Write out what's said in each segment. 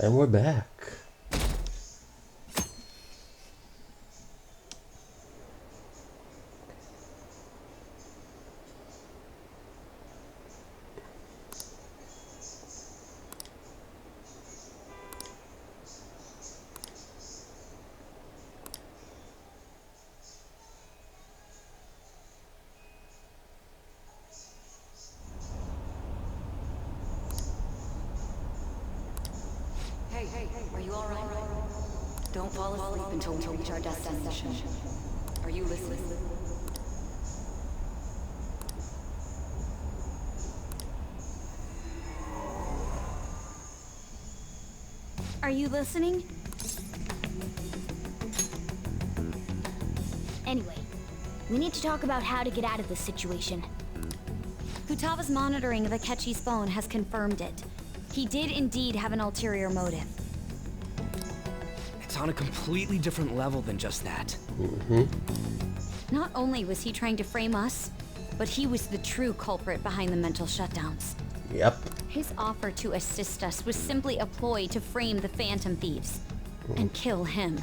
And we're back. Hey, are you alright? Don't fall asleep until we reach our destination. Are you listening? Are you listening? Anyway, we need to talk about how to get out of this situation. Futaga's monitoring of Akechi's phone has confirmed it. He did indeed have an ulterior motive. It's on a completely different level than just that. Not only was he trying to frame us, but he was the true culprit behind the mental shutdowns. Yep. His offer to assist us was simply a ploy to frame the Phantom Thieves and kill him.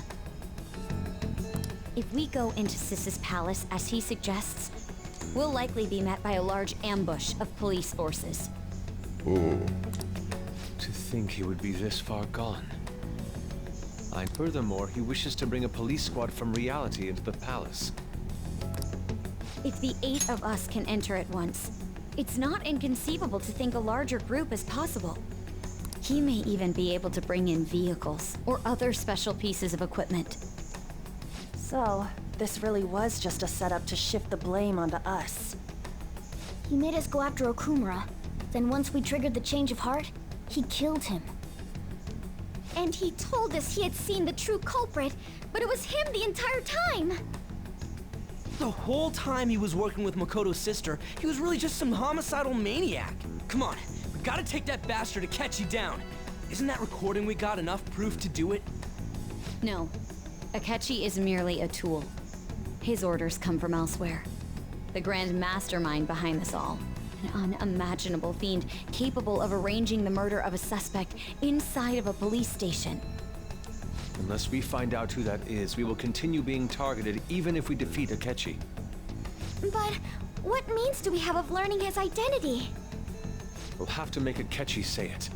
If we go into Sis's palace as he suggests, we'll likely be met by a large ambush of police forces. To think he would be this far gone. And furthermore, he wishes to bring a police squad from reality into the palace. If the 8 of us can enter at once, it's not inconceivable to think a larger group is possible. He may even be able to bring in vehicles or other special pieces of equipment. So, this really was just a setup to shift the blame onto us. He made us go after Okumura. Then once we triggered the change of heart, he killed him. And he told us he had seen the true culprit, but it was him the entire time! The whole time he was working with Makoto's sister, he was really just some homicidal maniac. Come on, we gotta take that bastard Akechi down. Isn't that recording we got enough proof to do it? No. Akechi is merely a tool. His orders come from elsewhere. The grand mastermind behind this all. An unimaginable fiend capable of arranging the murder of a suspect inside of a police station. Unless we find out who that is, we will continue being targeted even if we defeat Akechi. But what means do we have of learning his identity? We'll have to make Akechi say it.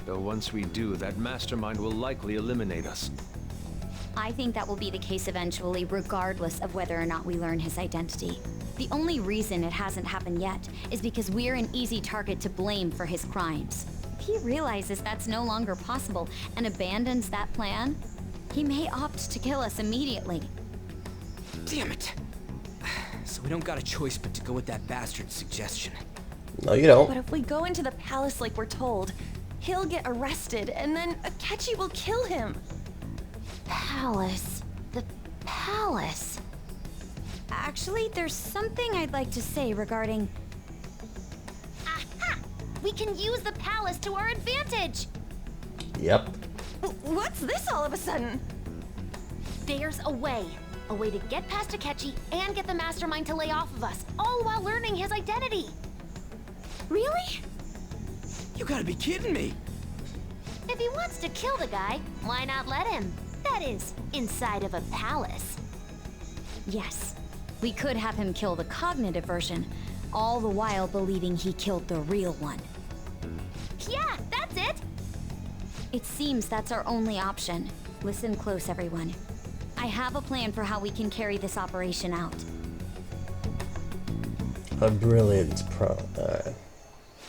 Though once we do, that mastermind will likely eliminate us. I think that will be the case eventually, regardless of whether or not we learn his identity. The only reason it hasn't happened yet is because we're an easy target to blame for his crimes. If he realizes that's no longer possible and abandons that plan, he may opt to kill us immediately. Damn it. So we don't got a choice but to go with that bastard's suggestion. No, you don't. But if we go into the palace like we're told, he'll get arrested and then Akechi will kill him. Palace. The palace. Actually, there's something I'd like to say regarding... Aha! We can use the palace to our advantage! Yep. What's this all of a sudden? There's a way. A way to get past Akechi and get the mastermind to lay off of us, all while learning his identity. Really? You gotta be kidding me. If he wants to kill the guy, why not let him? That is, inside of a palace. Yes, we could have him kill the cognitive version, all the while believing he killed the real one. Yeah, that's it! It seems that's our only option. Listen close, everyone. I have a plan for how we can carry this operation out. A brilliant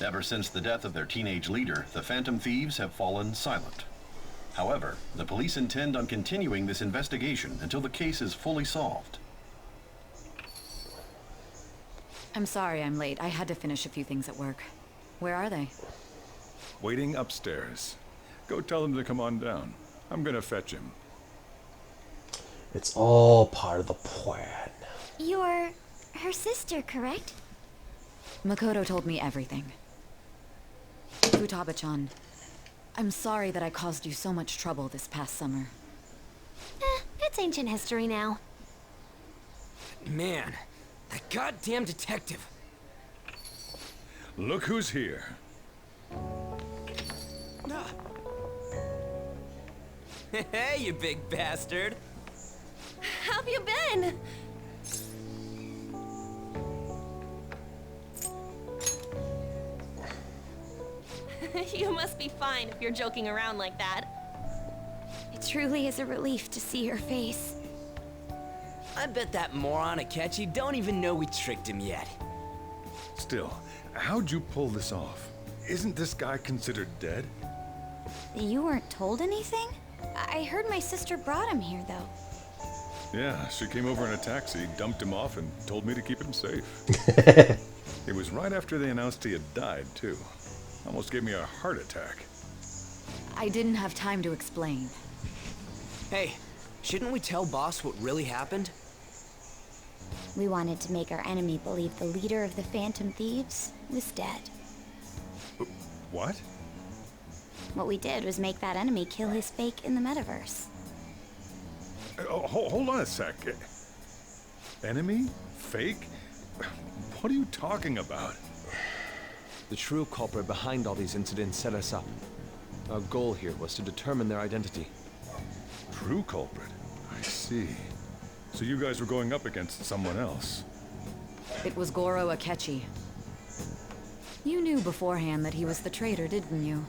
Ever since the death of their teenage leader, the Phantom Thieves have fallen silent. However, the police intend on continuing this investigation until the case is fully solved. I'm sorry I'm late. I had to finish a few things at work. Where are they? Waiting upstairs. Go tell them to come on down. I'm gonna fetch him. It's all part of the plan. You're her sister, correct? Makoto told me everything. Futaba-chan, I'm sorry that I caused you so much trouble this past summer. It's ancient history now. Man, that goddamn detective. Look who's here. Hey, you big bastard. How have you been? You must be fine if you're joking around like that. It truly is a relief to see your face. I bet that moron Akechi don't even know we tricked him yet. Still, how'd you pull this off? Isn't this guy considered dead? You weren't told anything? I heard my sister brought him here, though. Yeah, she came over in a taxi, dumped him off, and told me to keep him safe. It was right after they announced he had died, too. Almost gave me a heart attack. I didn't have time to explain. Hey, shouldn't we tell boss what really happened? We wanted to make our enemy believe the leader of the Phantom Thieves was dead. What? What we did was make that enemy kill his fake in the metaverse. Hold on a sec. Enemy? Fake? What are you talking about? The true culprit behind all these incidents set us up. Our goal here was to determine their identity. True culprit? I see. So you guys were going up against someone else. It was Goro Akechi. You knew beforehand that he was the traitor, didn't you?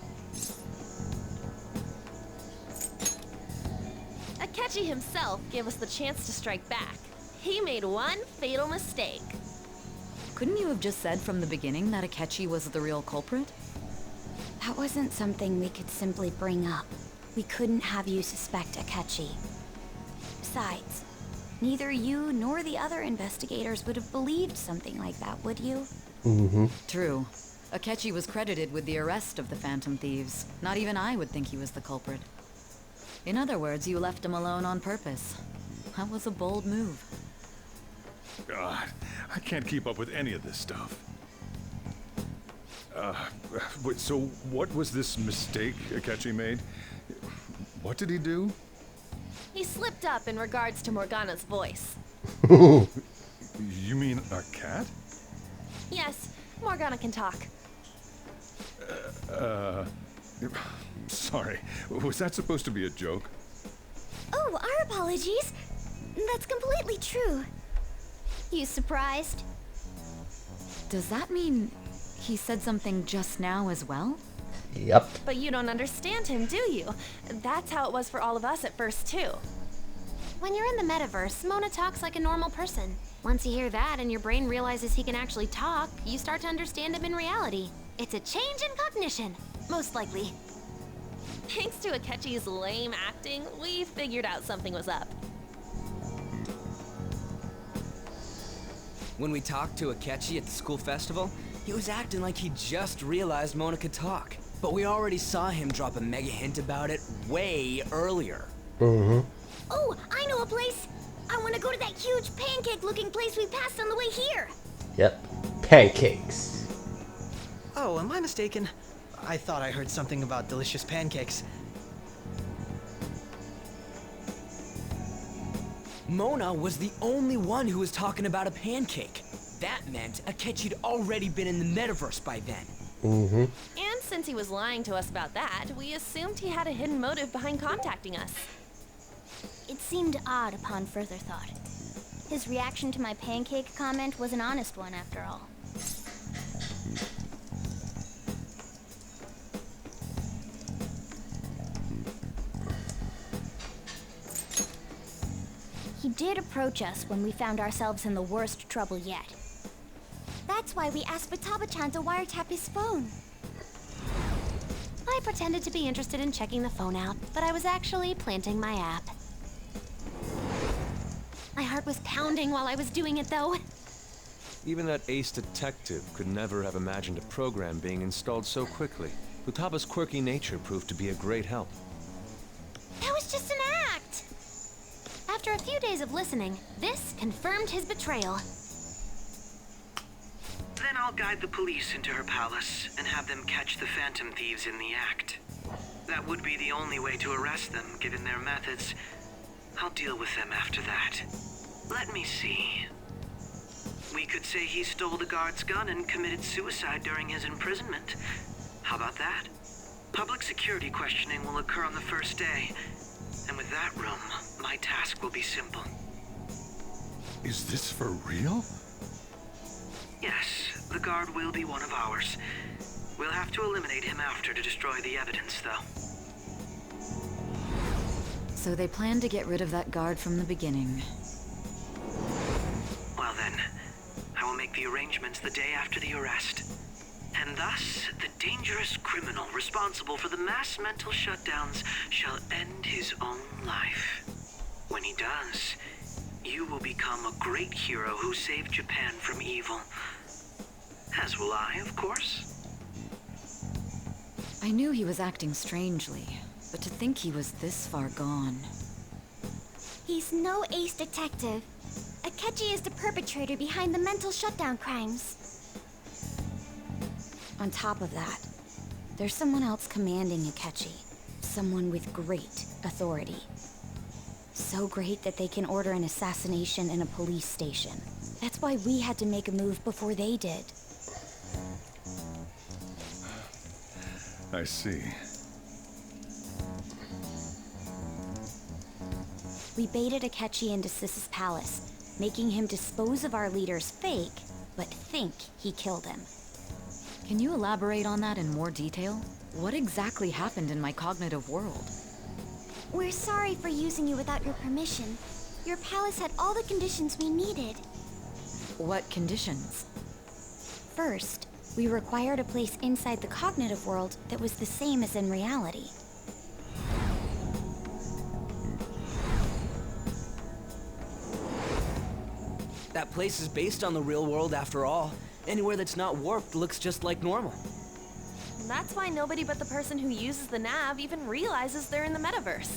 Akechi himself gave us the chance to strike back. He made one fatal mistake. Couldn't you have just said from the beginning that Akechi was the real culprit? That wasn't something we could simply bring up. We couldn't have you suspect Akechi. Besides, neither you nor the other investigators would have believed something like that, would you? True. Akechi was credited with the arrest of the Phantom Thieves. Not even I would think he was the culprit. In other words, you left him alone on purpose. That was a bold move. God, I can't keep up with any of this stuff. So what was this mistake Akechi made? What did he do? He slipped up in regards to Morgana's voice. You mean our cat? Yes, Morgana can talk. Sorry, was that supposed to be a joke? Oh, our apologies. That's completely true. You surprised? Does that mean he said something just now as well? Yep. But you don't understand him, do you? That's how it was for all of us at first, too. When you're in the metaverse, Mona talks like a normal person. Once you hear that and your brain realizes he can actually talk, you start to understand him in reality. It's a change in cognition, most likely. Thanks to Akechi's lame acting, we figured out something was up. When we talked to Akechi at the school festival, he was acting like he just realized Mona could talk. But we already saw him drop a mega hint about it way earlier. Oh, I know a place! I want to go to that huge pancake-looking place we passed on the way here! Yep. Pancakes. Oh, am I mistaken? I thought I heard something about delicious pancakes. Mona was the only one who was talking about a pancake. That meant Akechi'd already been in the metaverse by then. And since he was lying to us about that, we assumed he had a hidden motive behind contacting us. It seemed odd upon further thought. His reaction to my pancake comment was an honest one, after all. He did approach us when we found ourselves in the worst trouble yet. That's why we asked Futaba-chan to wiretap his phone. I pretended to be interested in checking the phone out, but I was actually planting my app. My heart was pounding while I was doing it, though. Even that ace detective could never have imagined a program being installed so quickly. Futaba's quirky nature proved to be a great help. That was just an act! After a few days of listening, this confirmed his betrayal. Then I'll guide the police into her palace and have them catch the Phantom Thieves in the act. That would be the only way to arrest them, given their methods. I'll deal with them after that. Let me see. We could say he stole the guard's gun and committed suicide during his imprisonment. How about that? Public security questioning will occur on the first day. And with that room, my task will be simple. Is this for real? Yes, the guard will be one of ours. We'll have to eliminate him after to destroy the evidence, though. So they planned to get rid of that guard from the beginning. Well then, I will make the arrangements the day after the arrest. And thus, the dangerous criminal responsible for the mass mental shutdowns shall end his own life. When he does, you will become a great hero who saved Japan from evil. As will I, of course. I knew he was acting strangely, but to think he was this far gone. He's no ace detective. Akechi is the perpetrator behind the mental shutdown crimes. On top of that, there's someone else commanding Akechi. Someone with great authority. So great that they can order an assassination in a police station. That's why we had to make a move before they did. I see. We baited Akechi into Sis's palace, making him dispose of our leader's fake, but think he killed him. Can you elaborate on that in more detail? What exactly happened in my cognitive world? We're sorry for using you without your permission. Your palace had all the conditions we needed. What conditions? First, we required a place inside the cognitive world that was the same as in reality. That place is based on the real world after all. Anywhere that's not warped looks just like normal. That's why nobody but the person who uses the nav even realizes they're in the metaverse.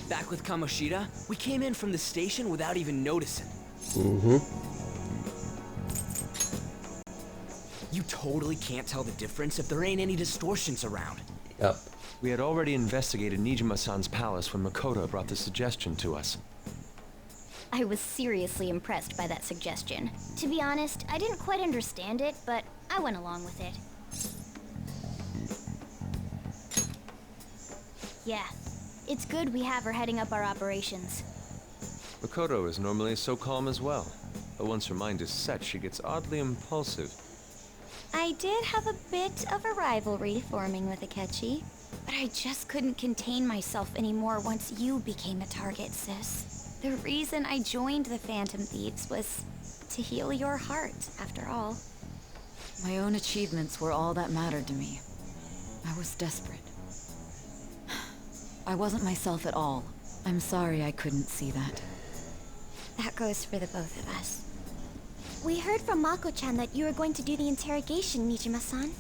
Back with Kamoshida, we came in from the station without even noticing. You totally can't tell the difference if there ain't any distortions around. Yep. We had already investigated Nijima-san's palace when Makoto brought the suggestion to us. I was seriously impressed by that suggestion. To be honest, I didn't quite understand it, but I went along with it. Yeah, it's good we have her heading up our operations. Makoto is normally so calm as well, but once her mind is set, she gets oddly impulsive. I did have a bit of a rivalry forming with Akechi, but I just couldn't contain myself anymore once you became a target, sis. The reason I joined the Phantom Thieves was to heal your heart, after all. My own achievements were all that mattered to me. I was desperate. I wasn't myself at all. I'm sorry I couldn't see that. That goes for the both of us. We heard from Mako-chan that you were going to do the interrogation, Nijima-san.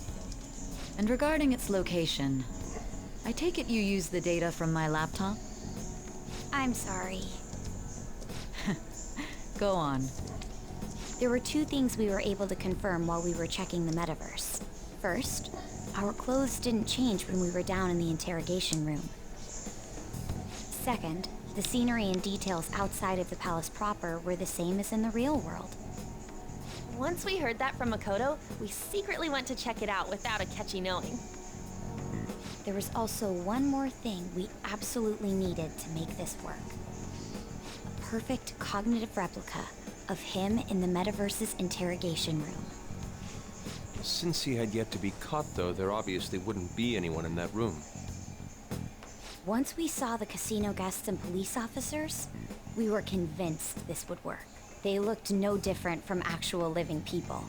And regarding its location, I take it you used the data from my laptop? I'm sorry. Go on. There were two things we were able to confirm while we were checking the metaverse. First, our clothes didn't change when we were down in the interrogation room. Second, the scenery and details outside of the palace proper were the same as in the real world. Once we heard that from Makoto, we secretly went to check it out without Akechi knowing. There was also one more thing we absolutely needed to make this work. A perfect cognitive replica of him in the metaverse's interrogation room. Since he had yet to be caught, though, there obviously wouldn't be anyone in that room. Once we saw the casino guests and police officers, we were convinced this would work. They looked no different from actual living people.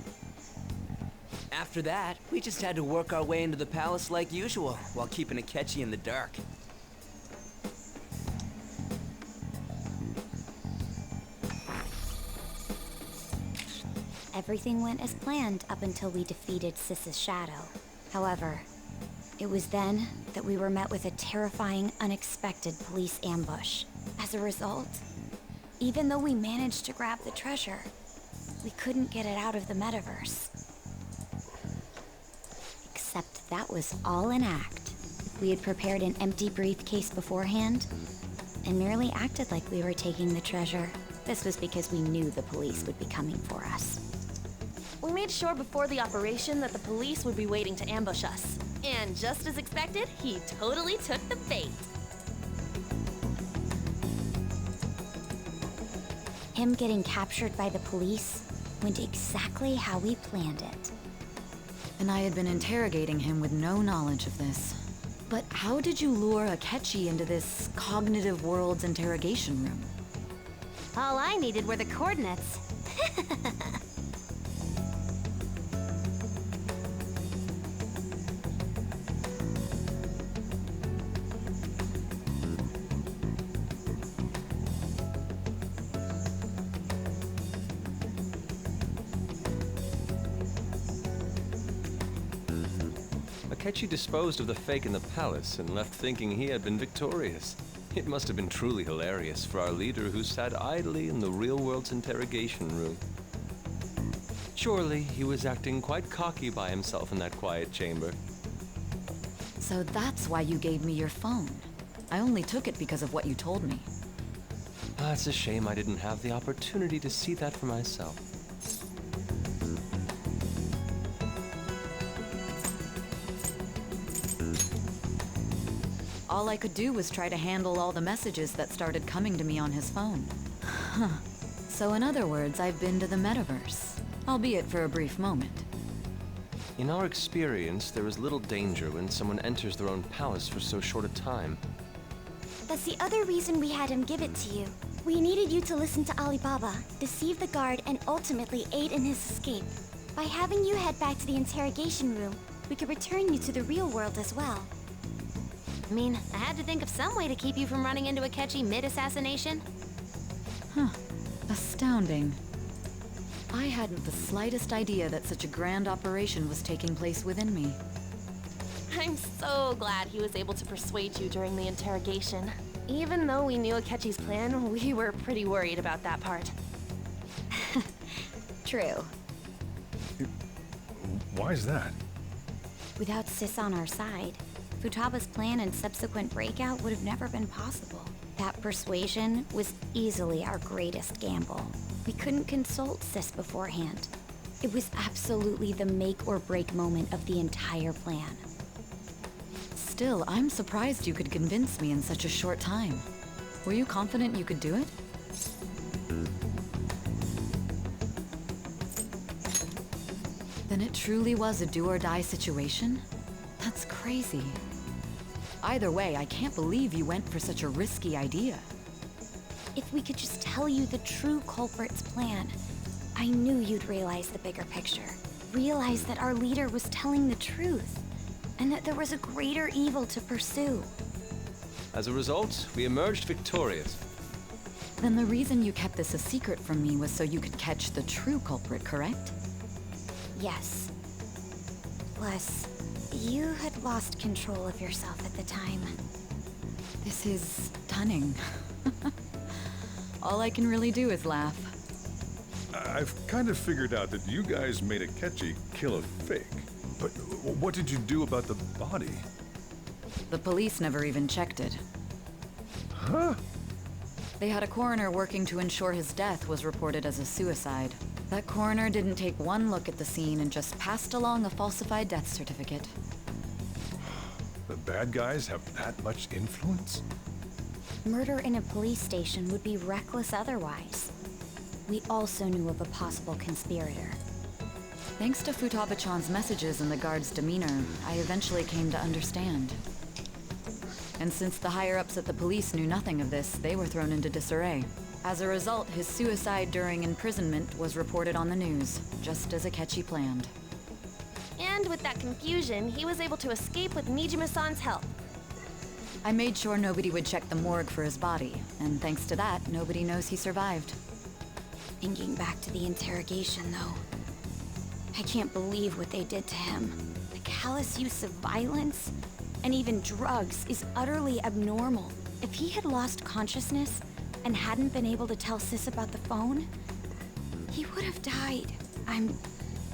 After that, we just had to work our way into the palace like usual, while keeping Akechi in the dark. Everything went as planned up until we defeated Sis's shadow. However, it was then that we were met with a terrifying, unexpected police ambush. As a result, even though we managed to grab the treasure, we couldn't get it out of the metaverse. Except that was all an act. We had prepared an empty briefcase beforehand, and merely acted like we were taking the treasure. This was because we knew the police would be coming for us. We made sure before the operation that the police would be waiting to ambush us. And just as expected, he totally took the bait. Him getting captured by the police went exactly how we planned it. And I had been interrogating him with no knowledge of this. But how did you lure Akechi into this cognitive world's interrogation room? All I needed were the coordinates. Akechi disposed of the fake in the palace and left thinking he had been victorious. It must have been truly hilarious for our leader who sat idly in the real world's interrogation room. Surely he was acting quite cocky by himself in that quiet chamber. So that's why you gave me your phone. I only took it because of what you told me. It's a shame I didn't have the opportunity to see that for myself. All I could do was try to handle all the messages that started coming to me on his phone. Huh. So in other words, I've been to the metaverse, albeit for a brief moment. In our experience, there is little danger when someone enters their own palace for so short a time. That's the other reason we had him give it to you. We needed you to listen to Alibaba, deceive the guard, and ultimately aid in his escape. By having you head back to the interrogation room, we could return you to the real world as well. I mean, I had to think of some way to keep you from running into Akechi mid-assassination. Huh. Astounding. I hadn't the slightest idea that such a grand operation was taking place within me. I'm so glad he was able to persuade you during the interrogation. Even though we knew Akechi's plan, we were pretty worried about that part. True. Why is that? Without Sis on our side, Futaba's plan and subsequent breakout would have never been possible. That persuasion was easily our greatest gamble. We couldn't consult Sis beforehand. It was absolutely the make or break moment of the entire plan. Still, I'm surprised you could convince me in such a short time. Were you confident you could do it? Then it truly was a do-or-die situation? That's crazy. Either way, I can't believe you went for such a risky idea. If we could just tell you the true culprit's plan, I knew you'd realize the bigger picture. Realize that our leader was telling the truth, and that there was a greater evil to pursue. As a result, we emerged victorious. Then the reason you kept this a secret from me was so you could catch the true culprit, correct? Yes. Plus, you had lost control of yourself at the time. This is stunning. All I can really do is laugh. I've kind of figured out that you guys made Akechi kill a fake. But what did you do about the body? The police never even checked it. Huh? They had a coroner working to ensure his death was reported as a suicide. That coroner didn't take one look at the scene and just passed along a falsified death certificate. The bad guys have that much influence? Murder in a police station would be reckless otherwise. We also knew of a possible conspirator. Thanks to Futaba-chan's messages and the guard's demeanor, I eventually came to understand. And since the higher-ups at the police knew nothing of this, they were thrown into disarray. As a result, his suicide during imprisonment was reported on the news, just as Akechi planned. And with that confusion, he was able to escape with Nijima-san's help. I made sure nobody would check the morgue for his body, and thanks to that, nobody knows he survived. Thinking back to the interrogation, though, I can't believe what they did to him. The callous use of violence, and even drugs, is utterly abnormal. If he had lost consciousness and hadn't been able to tell Sis about the phone, he would have died. I'm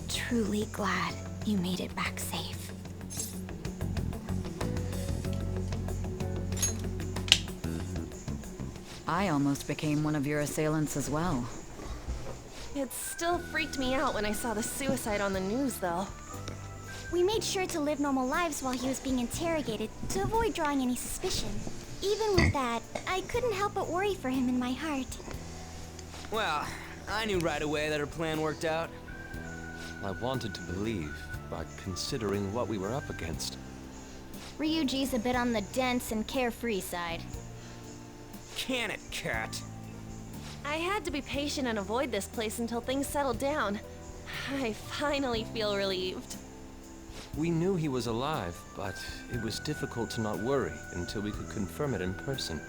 truly glad you made it back safe. I almost became one of your assailants as well. It still freaked me out when I saw the suicide on the news, though. We made sure to live normal lives while he was being interrogated to avoid drawing any suspicion. Even with that, I couldn't help but worry for him in my heart. Well, I knew right away that her plan worked out. I wanted to believe, but considering what we were up against. Ryuji's a bit on the dense and carefree side. Can it, Cat? I had to be patient and avoid this place until things settled down. I finally feel relieved. We knew he was alive, but it was difficult to not worry until we could confirm it in person.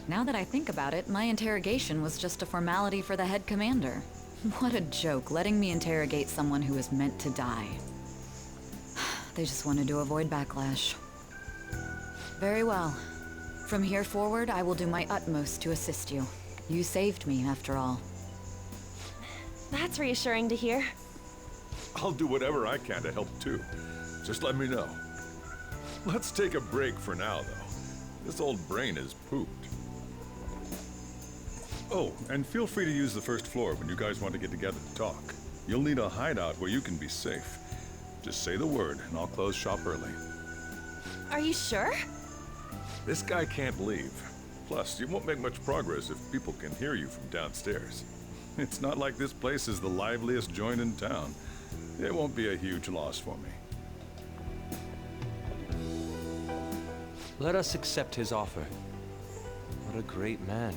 Now that I think about it, my interrogation was just a formality for the head commander. What a joke, letting me interrogate someone who is meant to die. They just wanted to avoid backlash. Very well. From here forward, I will do my utmost to assist you. You saved me, after all. That's reassuring to hear. I'll do whatever I can to help too. Just let me know. Let's take a break for now, though. This old brain is pooped. Oh, and feel free to use the first floor when you guys want to get together to talk. You'll need a hideout where you can be safe. Just say the word, and I'll close shop early. Are you sure? This guy can't leave. Plus, you won't make much progress if people can hear you from downstairs. It's not like this place is the liveliest joint in town. It won't be a huge loss for me. Let us accept his offer. What a great man.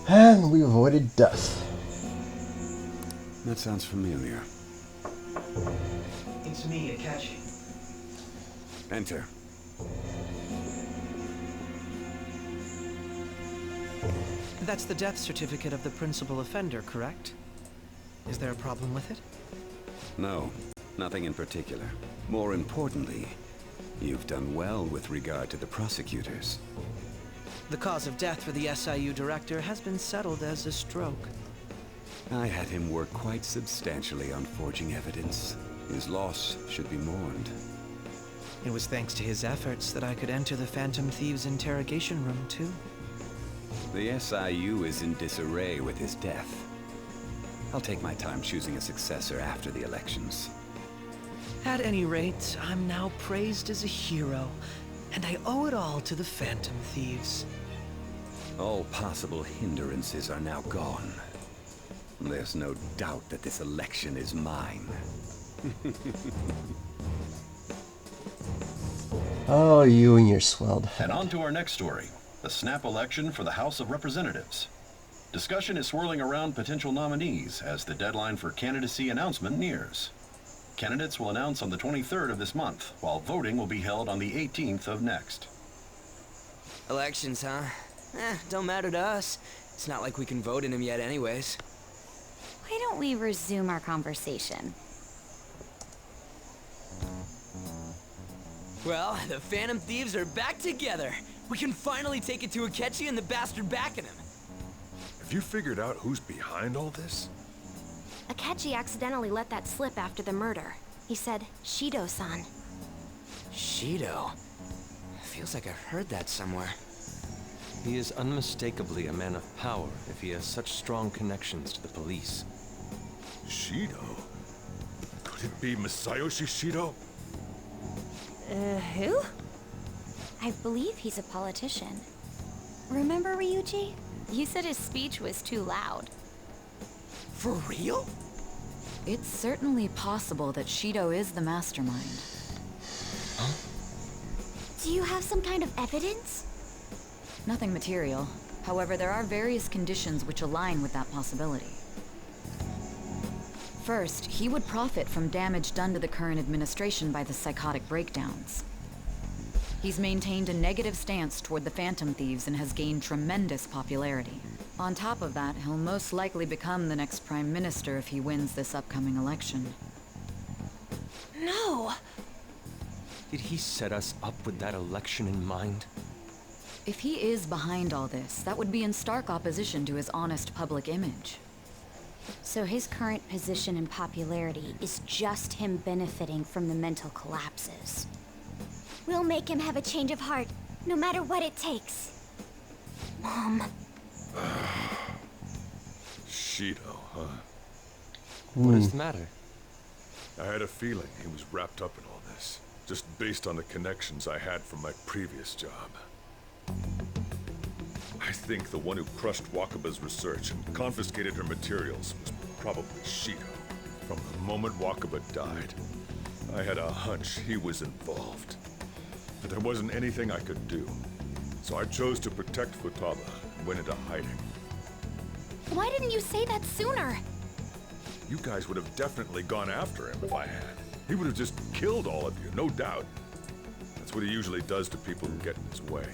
And we avoided death. That sounds familiar. It's me, Akechi. Enter. That's the death certificate of the principal offender, correct? Is there a problem with it? No, nothing in particular. More importantly, you've done well with regard to the prosecutors. The cause of death for the SIU director has been settled as a stroke. I had him work quite substantially on forging evidence. His loss should be mourned. It was thanks to his efforts that I could enter the Phantom Thieves' interrogation room, too. The SIU is in disarray with his death. I'll take my time choosing a successor after the elections. At any rate, I'm now praised as a hero, and I owe it all to the Phantom Thieves. All possible hindrances are now gone. There's no doubt that this election is mine. Oh, you and your swelled head. And on to our next story, the snap election for the House of Representatives. Discussion is swirling around potential nominees as the deadline for candidacy announcement nears. Candidates will announce on the 23rd of this month, while voting will be held on the 18th of next. Elections, huh? Don't matter to us. It's not like we can vote in them yet anyways. Why don't we resume our conversation? Well, the Phantom Thieves are back together. We can finally take it to Akechi and the bastard backing him. Have you figured out who's behind all this? Akechi accidentally let that slip after the murder. He said, Shido-san. Shido? Feels like I've heard that somewhere. He is unmistakably a man of power if he has such strong connections to the police. Shido? Could it be Masayoshi Shido? Who? I believe he's a politician. Remember, Ryuji? You said his speech was too loud. For real? It's certainly possible that Shido is the mastermind. Do you have some kind of evidence? Nothing material. However, there are various conditions which align with that possibility. First, he would profit from damage done to the current administration by the psychotic breakdowns. He's maintained a negative stance toward the Phantom Thieves and has gained tremendous popularity. On top of that, he'll most likely become the next Prime Minister if he wins this upcoming election. No! Did he set us up with that election in mind? If he is behind all this, that would be in stark opposition to his honest public image. So his current position and popularity is just him benefiting from the mental collapses. We'll make him have a change of heart, no matter what it takes. Mom. Shido, huh? What is the matter? I had a feeling he was wrapped up in all this, just based on the connections I had from my previous job. I think the one who crushed Wakaba's research and confiscated her materials was probably Shido. From the moment Wakaba died, I had a hunch he was involved. But there wasn't anything I could do. So I chose to protect Futaba and went into hiding. Why didn't you say that sooner? You guys would have definitely gone after him if I had. He would have just killed all of you, no doubt. That's what he usually does to people who get in his way.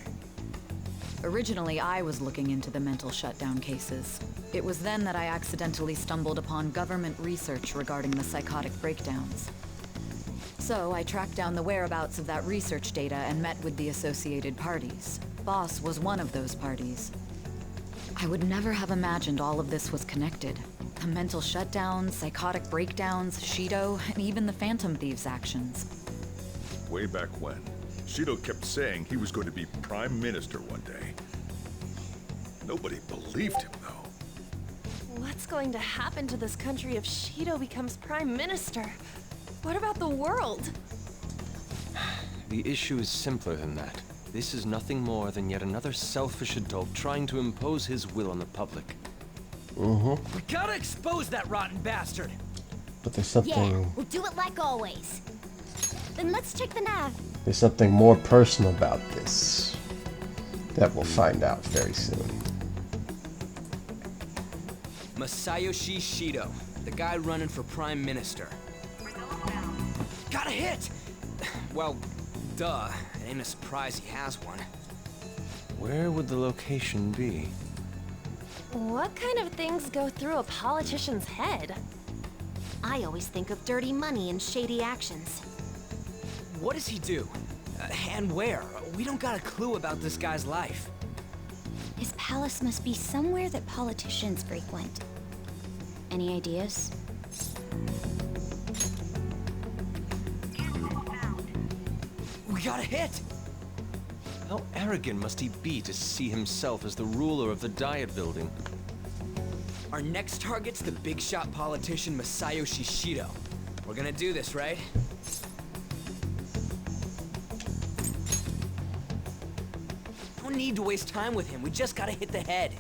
Originally, I was looking into the mental shutdown cases. It was then that I accidentally stumbled upon government research regarding the psychotic breakdowns. So I tracked down the whereabouts of that research data and met with the associated parties. Boss was one of those parties. I would never have imagined all of this was connected. The mental shutdowns, psychotic breakdowns, Shido, and even the Phantom Thieves' actions. Way back when, Shido kept saying he was going to be Prime Minister one day. Nobody believed him, though. What's going to happen to this country if Shido becomes Prime Minister? What about the world? The issue is simpler than that. This is nothing more than yet another selfish adult trying to impose his will on the public. We gotta expose that rotten bastard! But there's something. Yeah, we'll do it like always. Then let's check the nav. There's something more personal about this that we'll find out very soon. Masayoshi Shido, the guy running for Prime Minister. Got a hit! Well, duh. It ain't a surprise he has one. Where would the location be? What kind of things go through a politician's head? I always think of dirty money and shady actions. What does he do? And where? We don't got a clue about this guy's life. His palace must be somewhere that politicians frequent. Any ideas? We got a hit! How arrogant must he be to see himself as the ruler of the Diet Building? Our next target's the big shot politician Masayoshi Shido. We're gonna do this, right? Don't need to waste time with him. We just gotta hit the head.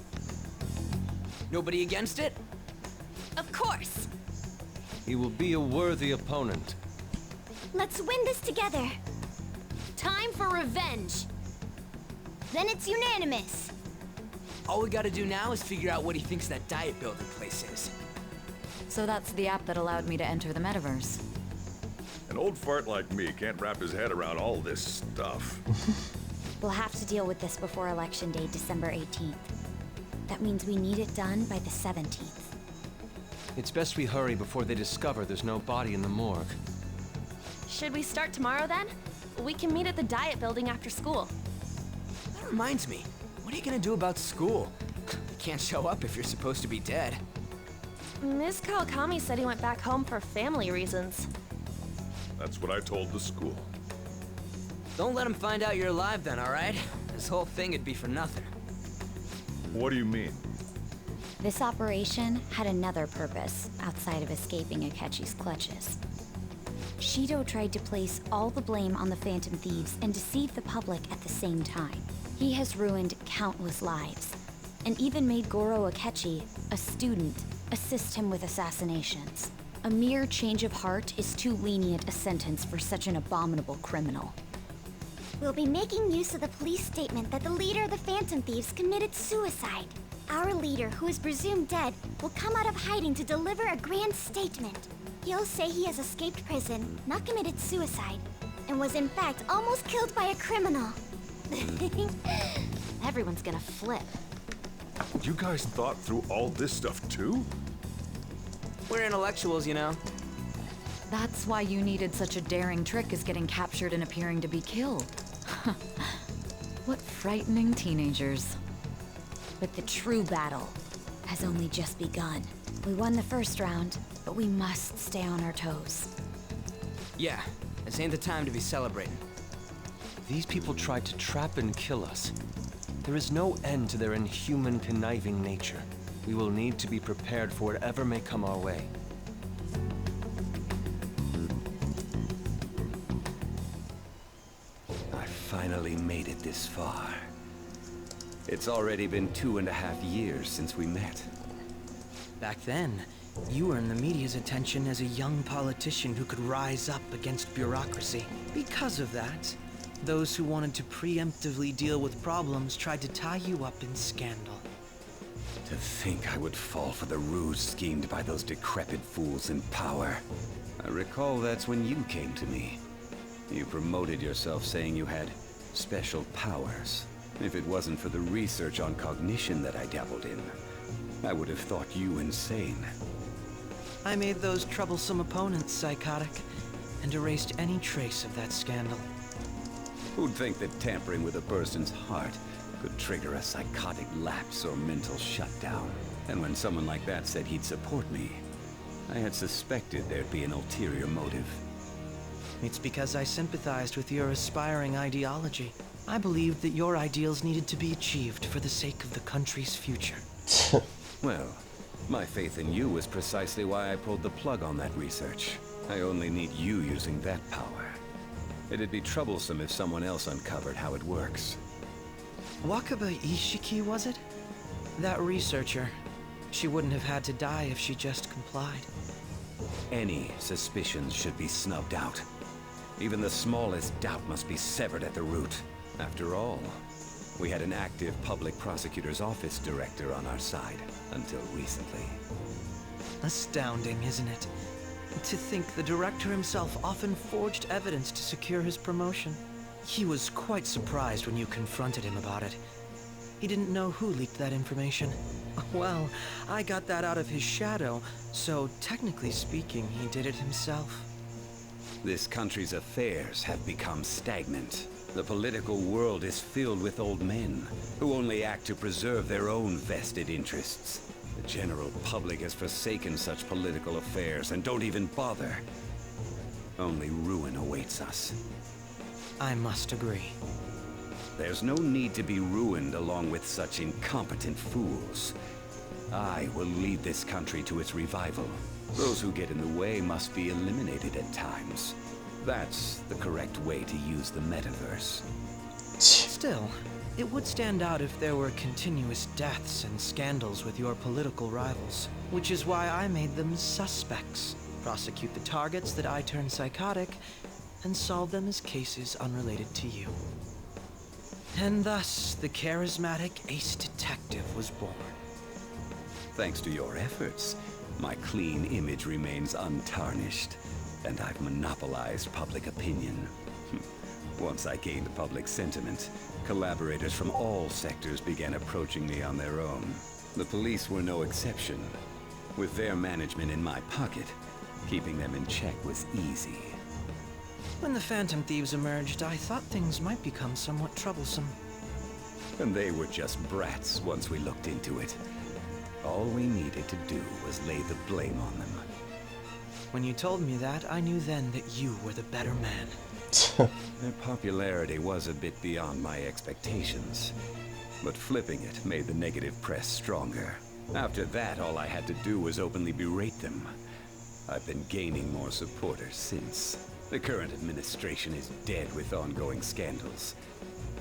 Nobody against it? Of course! He will be a worthy opponent. Let's win this together. Time for revenge. Then it's unanimous. All we gotta do now is figure out what he thinks that diet building place is. So that's the app that allowed me to enter the metaverse. An old fart like me can't wrap his head around all this stuff. We'll have to deal with this before Election Day, December 18th. That means we need it done by the 17th. It's best we hurry before they discover there's no body in the morgue. Should we start tomorrow then? We can meet at the diet building after school. That reminds me, what are you gonna do about school? You can't show up if you're supposed to be dead. Ms. Kawakami said he went back home for family reasons. That's what I told the school. Don't let him find out you're alive then, alright? This whole thing would be for nothing. What do you mean? This operation had another purpose outside of escaping Akechi's clutches. Shido tried to place all the blame on the Phantom Thieves and deceive the public at the same time. He has ruined countless lives, and even made Goro Akechi, a student, assist him with assassinations. A mere change of heart is too lenient a sentence for such an abominable criminal. We'll be making use of the police statement that the leader of the Phantom Thieves committed suicide. Our leader, who is presumed dead, will come out of hiding to deliver a grand statement. He'll say he has escaped prison, not committed suicide, and was in fact almost killed by a criminal. Everyone's gonna flip. You guys thought through all this stuff too? We're intellectuals, you know. That's why you needed such a daring trick as getting captured and appearing to be killed. What frightening teenagers. But the true battle has only just begun. We won the first round, but we must stay on our toes. Yeah, this ain't the time to be celebrating. These people tried to trap and kill us. There is no end to their inhuman, conniving nature. We will need to be prepared for whatever may come our way. barely made it this far. It's already been 2.5 years since we met. Back then, you earned the media's attention as a young politician who could rise up against bureaucracy. Because of that, those who wanted to preemptively deal with problems tried to tie you up in scandal. To think I would fall for the ruse schemed by those decrepit fools in power. I recall that's when you came to me. You promoted yourself saying you had special powers. If it wasn't for the research on cognition that I dabbled in, I would have thought you insane. I made those troublesome opponents psychotic, and erased any trace of that scandal. Who'd think that tampering with a person's heart could trigger a psychotic lapse or mental shutdown? And when someone like that said he'd support me, I had suspected there'd be an ulterior motive. It's because I sympathized with your aspiring ideology. I believed that your ideals needed to be achieved for the sake of the country's future. Well, my faith in you was precisely why I pulled the plug on that research. I only need you using that power. It'd be troublesome if someone else uncovered how it works. Wakaba Ishiki, was it? That researcher. She wouldn't have had to die if she just complied. Any suspicions should be snubbed out. Even the smallest doubt must be severed at the root. After all, we had an active public prosecutor's office director on our side, until recently. Astounding, isn't it? To think the director himself often forged evidence to secure his promotion. He was quite surprised when you confronted him about it. He didn't know who leaked that information. Well, I got that out of his shadow, so technically speaking, he did it himself. This country's affairs have become stagnant. The political world is filled with old men who only act to preserve their own vested interests. The general public has forsaken such political affairs and don't even bother. Only ruin awaits us. I must agree. There's no need to be ruined along with such incompetent fools. I will lead this country to its revival. Those who get in the way must be eliminated at times. That's the correct way to use the metaverse. Still, it would stand out if there were continuous deaths and scandals with your political rivals, which is why I made them suspects. Prosecute the targets that I turned psychotic, and solve them as cases unrelated to you. And thus, the charismatic ace detective was born. Thanks to your efforts, my clean image remains untarnished, and I've monopolized public opinion. Once I gained public sentiment, collaborators from all sectors began approaching me on their own. The police were no exception. With their management in my pocket, keeping them in check was easy. When the Phantom Thieves emerged, I thought things might become somewhat troublesome. And they were just brats once we looked into it. All we needed to do was lay the blame on them. When you told me that, I knew then that you were the better man. Their popularity was a bit beyond my expectations, but flipping it made the negative press stronger. After that, all I had to do was openly berate them. I've been gaining more supporters since. The current administration is dead with ongoing scandals.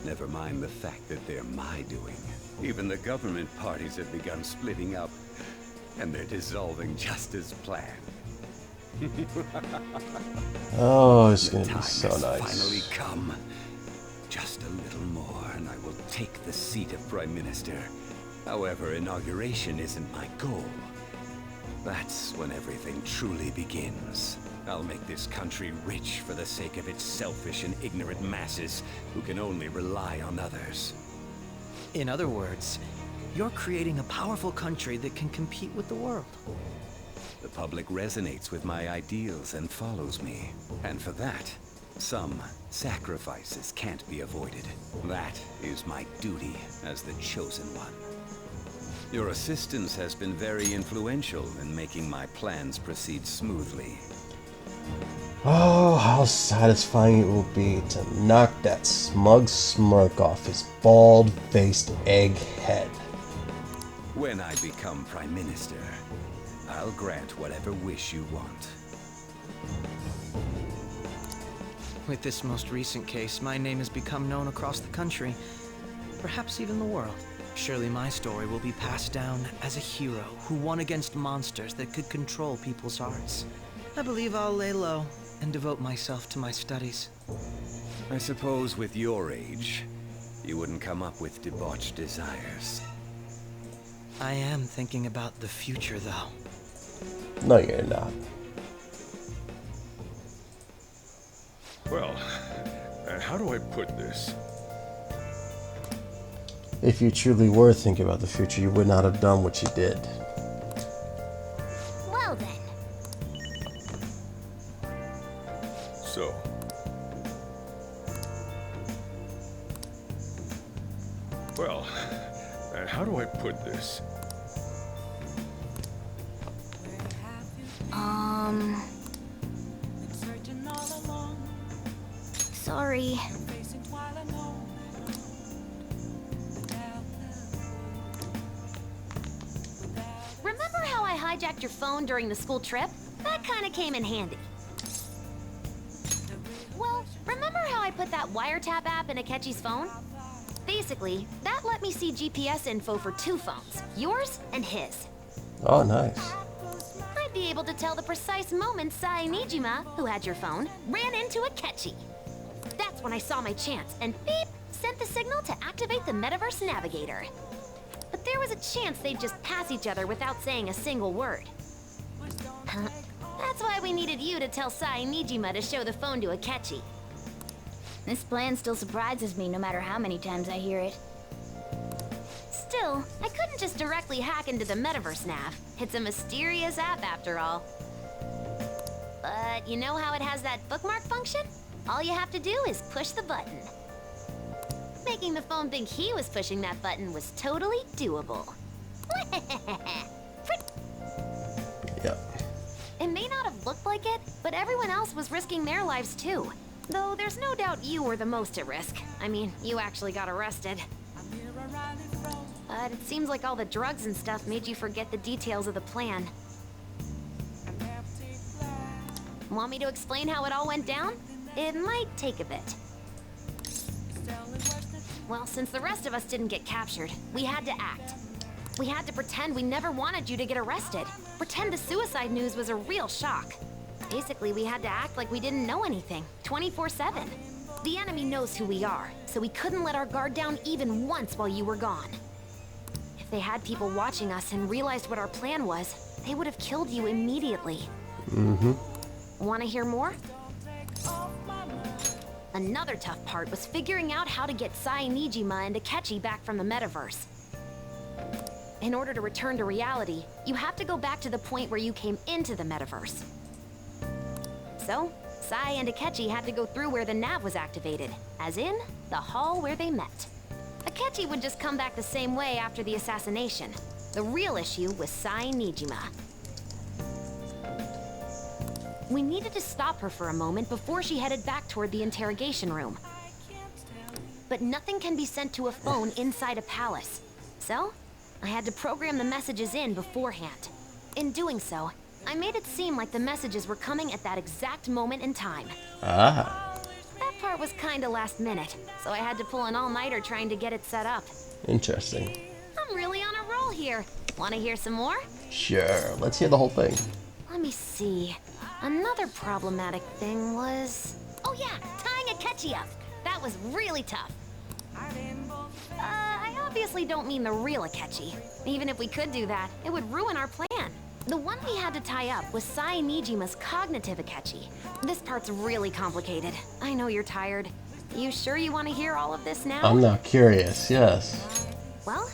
Never mind the fact that they're my doing. Even the government parties have begun splitting up, and they're dissolving just as planned. Oh, it's gonna The be time so has nice. finally come. Just a little more, and I will take the seat of Prime Minister. However, inauguration isn't my goal. That's when everything truly begins. I'll make this country rich for the sake of its selfish and ignorant masses who can only rely on others. In other words, you're creating a powerful country that can compete with the world. The public resonates with my ideals and follows me. And for that, some sacrifices can't be avoided. That is my duty as the chosen one. Your assistance has been very influential in making my plans proceed smoothly. Oh, how satisfying it will be to knock that smug smirk off his bald-faced egg head. When I become Prime Minister, I'll grant whatever wish you want. With this most recent case, my name has become known across the country, perhaps even the world. Surely my story will be passed down as a hero who won against monsters that could control people's hearts. I believe I'll lay low and devote myself to my studies. I suppose with your age, you wouldn't come up with debauched desires. I am thinking about the future, though. No, you're not. Well, how do I put this? If you truly were thinking about the future, you would not have done what you did. Well then. So. Well, how do I put this? Sorry. Remember how I hijacked your phone during the school trip? That kinda came in handy. Well, remember how I put that wiretap app in Akechi's phone? Basically, that let me see GPS info for 2 phones, yours and his. Oh, nice. I'd be able to tell the precise moment Sai Nijima, who had your phone, ran into Akechi. That's when I saw my chance, and beep, sent the signal to activate the Metaverse Navigator. But there was a chance they'd just pass each other without saying a single word. That's why we needed you to tell Sai Nijima to show the phone to Akechi. This plan still surprises me no matter how many times I hear it. Still, I couldn't just directly hack into the Metaverse Nav. It's a mysterious app after all. But you know how it has that bookmark function? All you have to do is push the button. Making the phone think he was pushing that button was totally doable. Yep. It may not have looked like it, but everyone else was risking their lives too. Though there's no doubt you were the most at risk. I mean, you actually got arrested. But it seems like all the drugs and stuff made you forget the details of the plan. Want me to explain how it all went down? It might take a bit. Well, since the rest of us didn't get captured, we had to act. We had to pretend we never wanted you to get arrested. Pretend the suicide news was a real shock. Basically, we had to act like we didn't know anything, 24/7. The enemy knows who we are, so we couldn't let our guard down even once while you were gone. If they had people watching us and realized what our plan was, they would have killed you immediately. Want to hear more? Another tough part was figuring out how to get Sai Nijima and Akechi back from the metaverse. In order to return to reality, you have to go back to the point where you came into the metaverse. So, Sai and Akechi had to go through where the nav was activated, as in, the hall where they met. Akechi would just come back the same way after the assassination. The real issue was Sai Nijima. We needed to stop her for a moment before she headed back toward the interrogation room. But nothing can be sent to a phone inside a palace. So, I had to program the messages in beforehand. In doing so, I made it seem like the messages were coming at that exact moment in time. Ah. That part was kinda last minute, so I had to pull an all-nighter trying to get it set up. Interesting. I'm really on a roll here. Wanna hear some more? Sure. Let's hear the whole thing. Let me see. Another problematic thing was... Oh yeah, tying Akechi up. That was really tough. I obviously don't mean the real Akechi. Even if we could do that, it would ruin our plan. The one we had to tie up was Sai Nijima's cognitive Akechi. This part's really complicated. I know you're tired. You sure you want to hear all of this now? I'm not curious, yes. Well,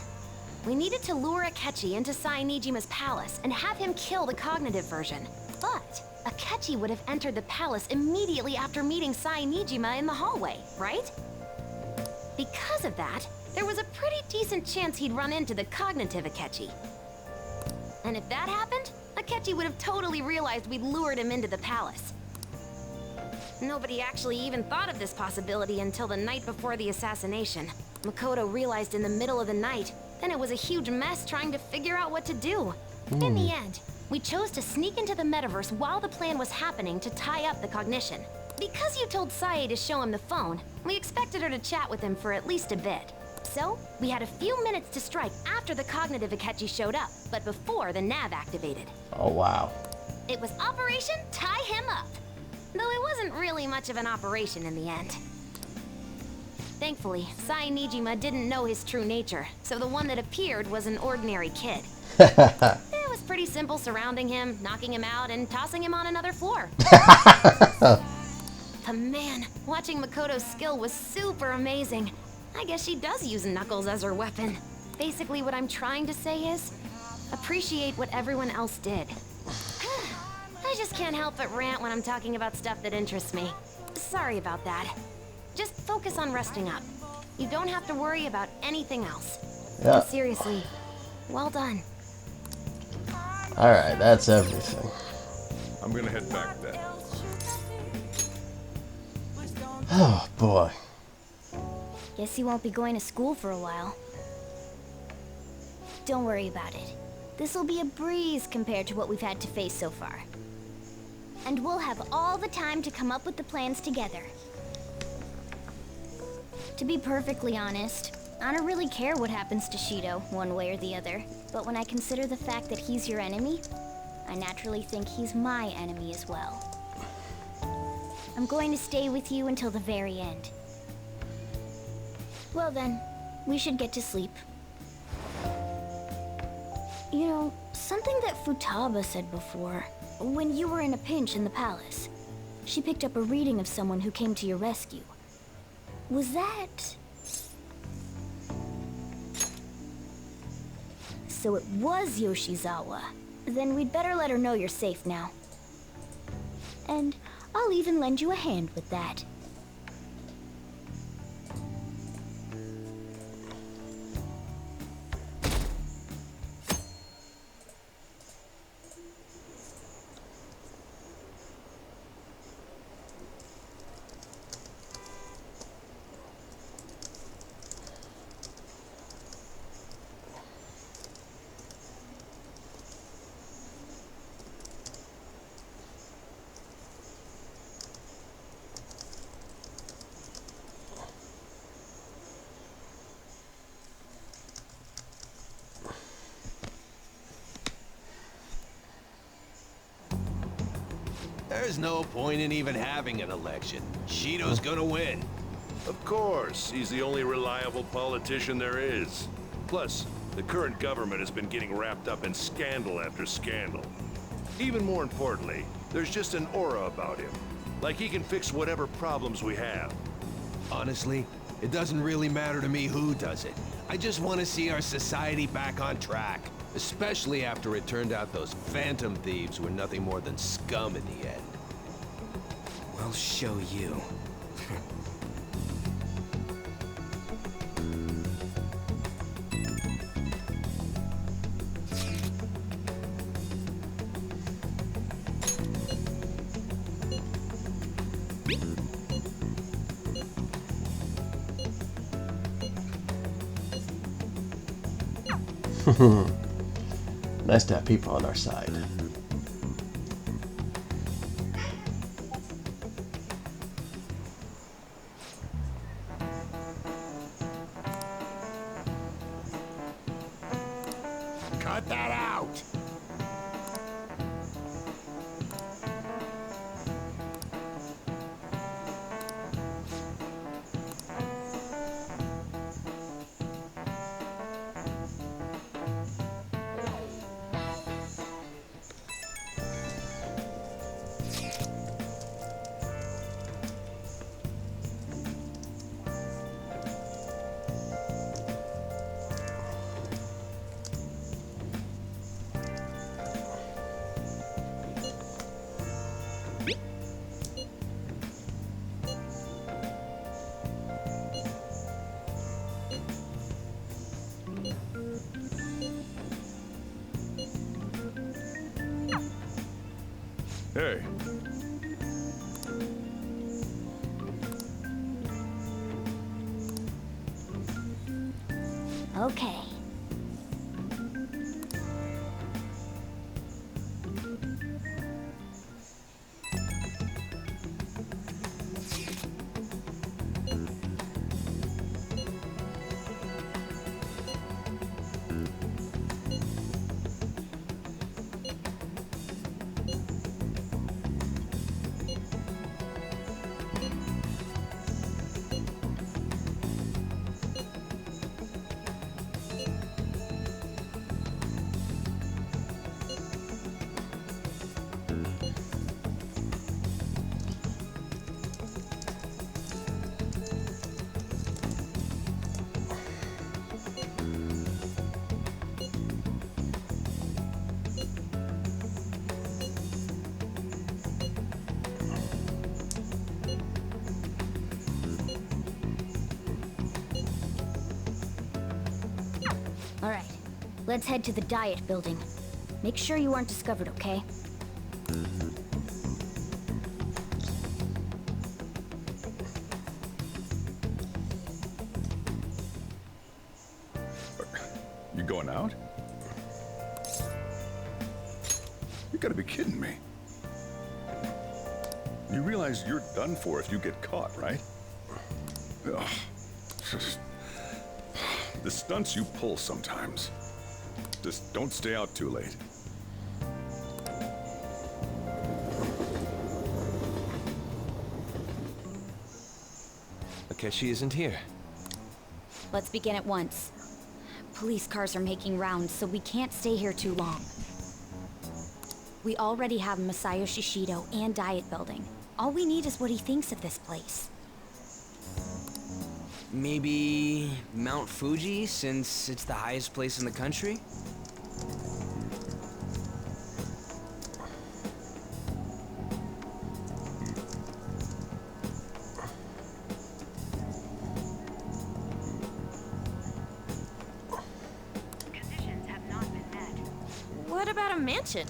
we needed to lure Akechi into Sai Nijima's palace and have him kill the cognitive version. But Akechi would have entered the palace immediately after meeting Sai Nijima in the hallway, right? Because of that, there was a pretty decent chance he'd run into the cognitive Akechi. And if that happened, Akechi would have totally realized we'd lured him into the palace. Nobody actually even thought of this possibility until the night before the assassination. Makoto realized in the middle of the night, then it was a huge mess trying to figure out what to do. In the end, we chose to sneak into the metaverse while the plan was happening to tie up the cognition. Because you told Sae to show him the phone, we expected her to chat with him for at least a bit. So, we had a few minutes to strike after the cognitive Akechi showed up, but before the nav activated. Oh, wow. It was Operation Tie Him Up. Though it wasn't really much of an operation in the end. Thankfully, Sae Nijima didn't know his true nature, so the one that appeared was an ordinary kid. It was pretty simple surrounding him, knocking him out, and tossing him on another floor. But man, watching Makoto's skill was super amazing. I guess she does use Knuckles as her weapon. Basically, what I'm trying to say is, appreciate what everyone else did. I just can't help but rant when I'm talking about stuff that interests me. Sorry about that. Just focus on resting up. You don't have to worry about anything else. Yeah. And seriously, well done. Alright, that's everything. I'm gonna head back then. Oh, boy. Guess you won't be going to school for a while. Don't worry about it. This'll be a breeze compared to what we've had to face so far. And we'll have all the time to come up with the plans together. To be perfectly honest, I don't really care what happens to Shido, one way or the other. But when I consider the fact that he's your enemy, I naturally think he's my enemy as well. I'm going to stay with you until the very end. Well then, we should get to sleep. You know, something that Futaba said before, when you were in a pinch in the palace, she picked up a reading of someone who came to your rescue. Was that... So it was Yoshizawa. Then we'd better let her know you're safe now. And I'll even lend you a hand with that. There's no point in even having an election. Shido's gonna win. Of course, he's the only reliable politician there is. Plus, the current government has been getting wrapped up in scandal after scandal. Even more importantly, there's just an aura about him. Like he can fix whatever problems we have. Honestly, it doesn't really matter to me who does it. I just want to see our society back on track. Especially after it turned out those Phantom Thieves were nothing more than scum in the end. We'll show you. Nice to have people on our side. Cut that out! Hey, Okay. Let's head to the Diet Building. Make sure you aren't discovered, okay? You going out? You gotta be kidding me. You realize you're done for if you get caught, right? Ugh. The stunts you pull sometimes. Just don't stay out too late. Akechi isn't here. Let's begin at once. Police cars are making rounds, so we can't stay here too long. We already have Masayoshi Shido and Diet Building. All we need is what he thinks of this place. Maybe Mount Fuji, since it's the highest place in the country? Conditions have not been met. What about a mansion?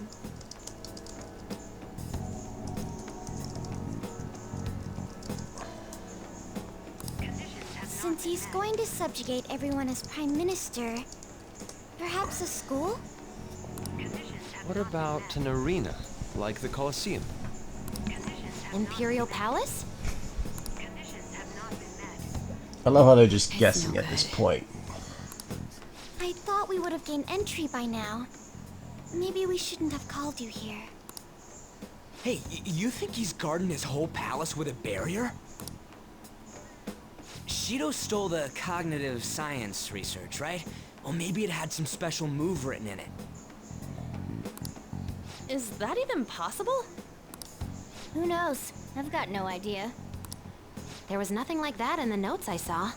Since he's going to subjugate everyone as Prime Minister, perhaps a school? What about an arena, like the Colosseum? Imperial Palace? I love how they're just guessing at this point. I thought we would have gained entry by now. Maybe we shouldn't have called you here. Hey, you think he's guarding his whole palace with a barrier? Shido stole the cognitive science research, right? Well, maybe it had some special move written in it. Is that even possible? Who knows? I've got no idea. There was nothing like that in the notes I saw.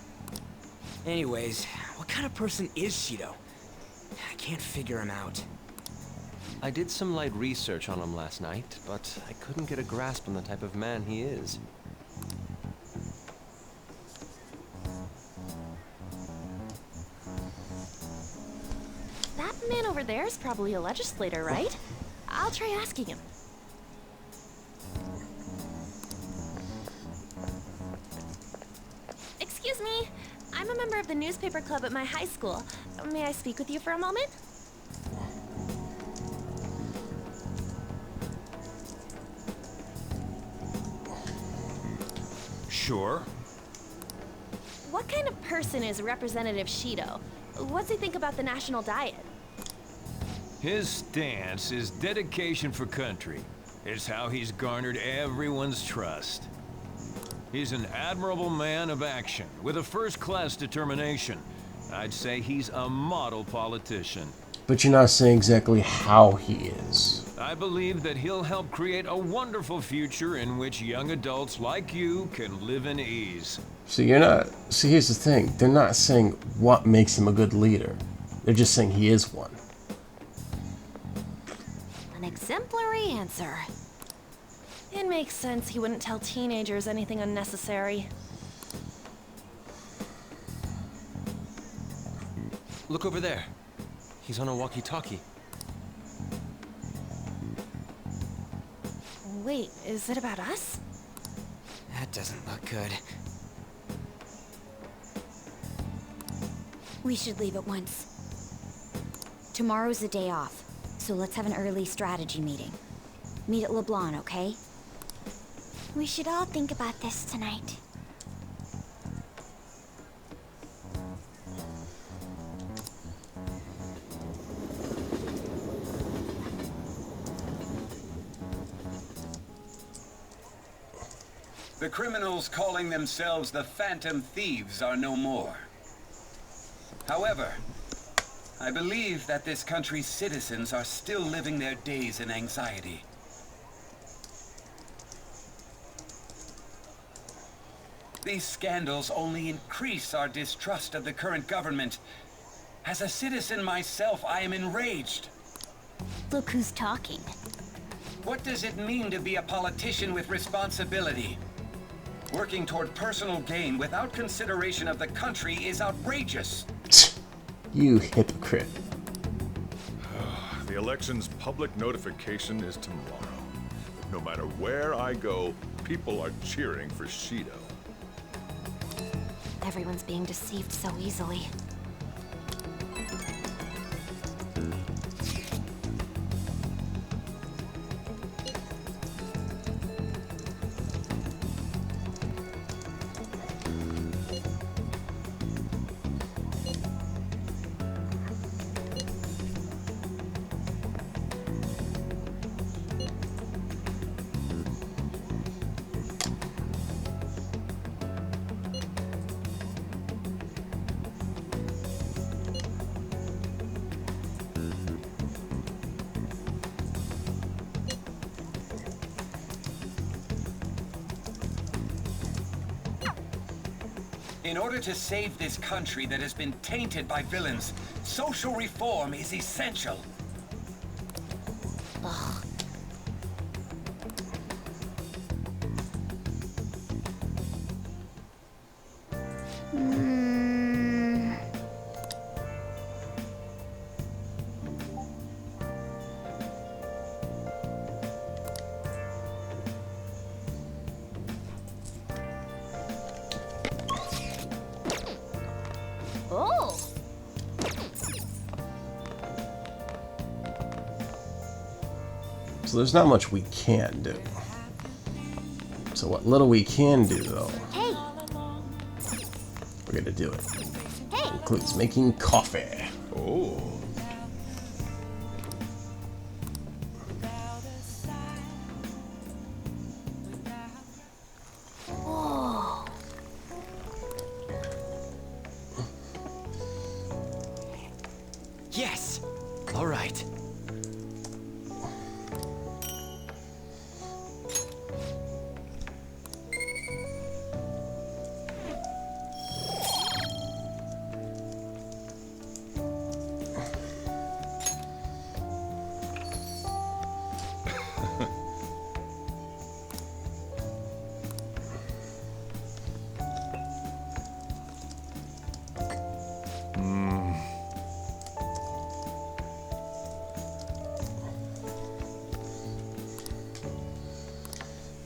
Anyways, what kind of person is Shido? I can't figure him out. I did some light research on him last night, but I couldn't get a grasp on the type of man he is. That man over there is probably a legislator, right? I'll try asking him. Excuse me. I'm a member of the newspaper club at my high school. May I speak with you for a moment? Sure. What kind of person is Representative Shido? What's he think about the national diet? His stance is dedication for country. It's how he's garnered everyone's trust. He's an admirable man of action, with a first-class determination. I'd say he's a model politician. But you're not saying exactly how he is. I believe that he'll help create a wonderful future in which young adults like you can live in ease. So you're not... See, here's the thing. They're not saying what makes him a good leader. They're just saying he is one. An exemplary answer. It makes sense he wouldn't tell teenagers anything unnecessary. Look over there. He's on a walkie-talkie. Wait, is it about us? That doesn't look good. We should leave at once. Tomorrow's the day off, so let's have an early strategy meeting. Meet at LeBlanc, okay? We should all think about this tonight. The criminals calling themselves the Phantom Thieves are no more. However, I believe that this country's citizens are still living their days in anxiety. These scandals only increase our distrust of the current government. As a citizen myself, I am enraged. Look who's talking. What does it mean to be a politician with responsibility? Working toward personal gain without consideration of the country is outrageous. You hypocrite. election's public notification is tomorrow. No matter where I go, people are cheering for Shido. Everyone's being deceived so easily. In order to save this country that has been tainted by villains, social reform is essential. Ugh. Oh! So there's not much we can do. So what little we can do, though, Hey! we're gonna do it. Hey! Includes making coffee. Oh. Whoa! Yes! All right.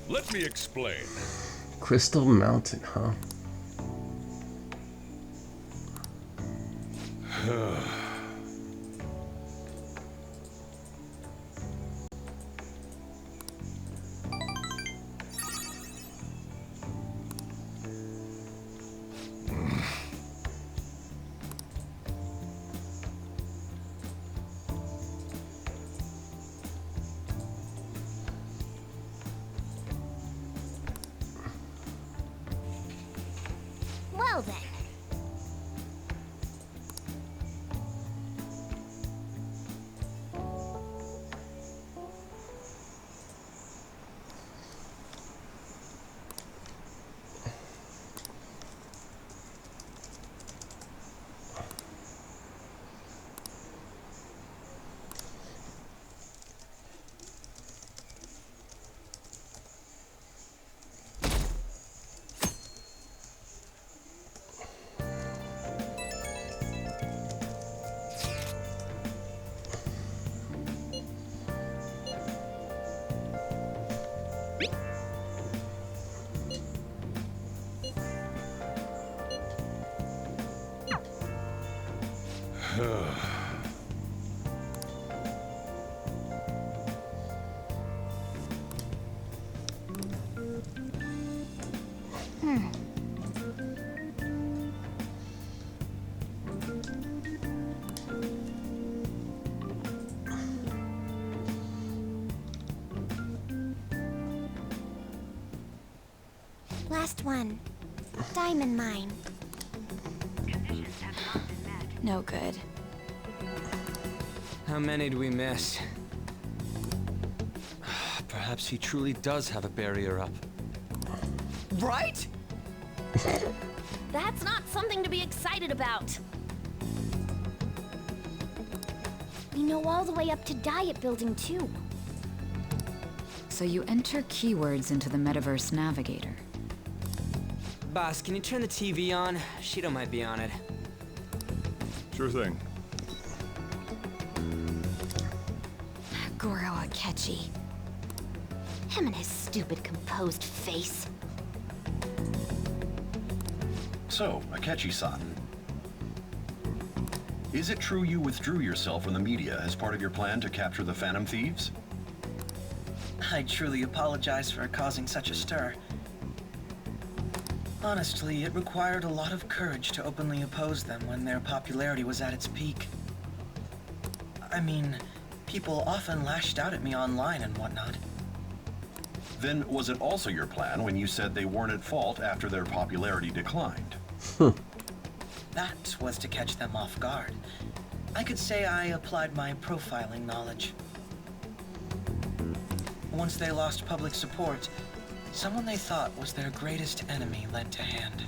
Let me explain. Crystal Mountain, huh? Well then. Last one. Diamond mine. No good. How many do we miss? Perhaps he truly does have a barrier up. Right? That's not something to be excited about. We know all the way up to Diet Building, too. So you enter keywords into the Metaverse Navigator. Boss, can you turn the TV on? Shido might be on it. Sure thing. Goro Akechi. Him and his stupid composed face. So, Akechi-san. Is it true you withdrew yourself from the media as part of your plan to capture the Phantom Thieves? I truly apologize for causing such a stir. Honestly, it required a lot of courage to openly oppose them when their popularity was at its peak. I mean, people often lashed out at me online and whatnot. Then was it also your plan when you said they weren't at fault after their popularity declined? That was to catch them off guard. I could say I applied my profiling knowledge. Once they lost public support, someone they thought was their greatest enemy lent to hand.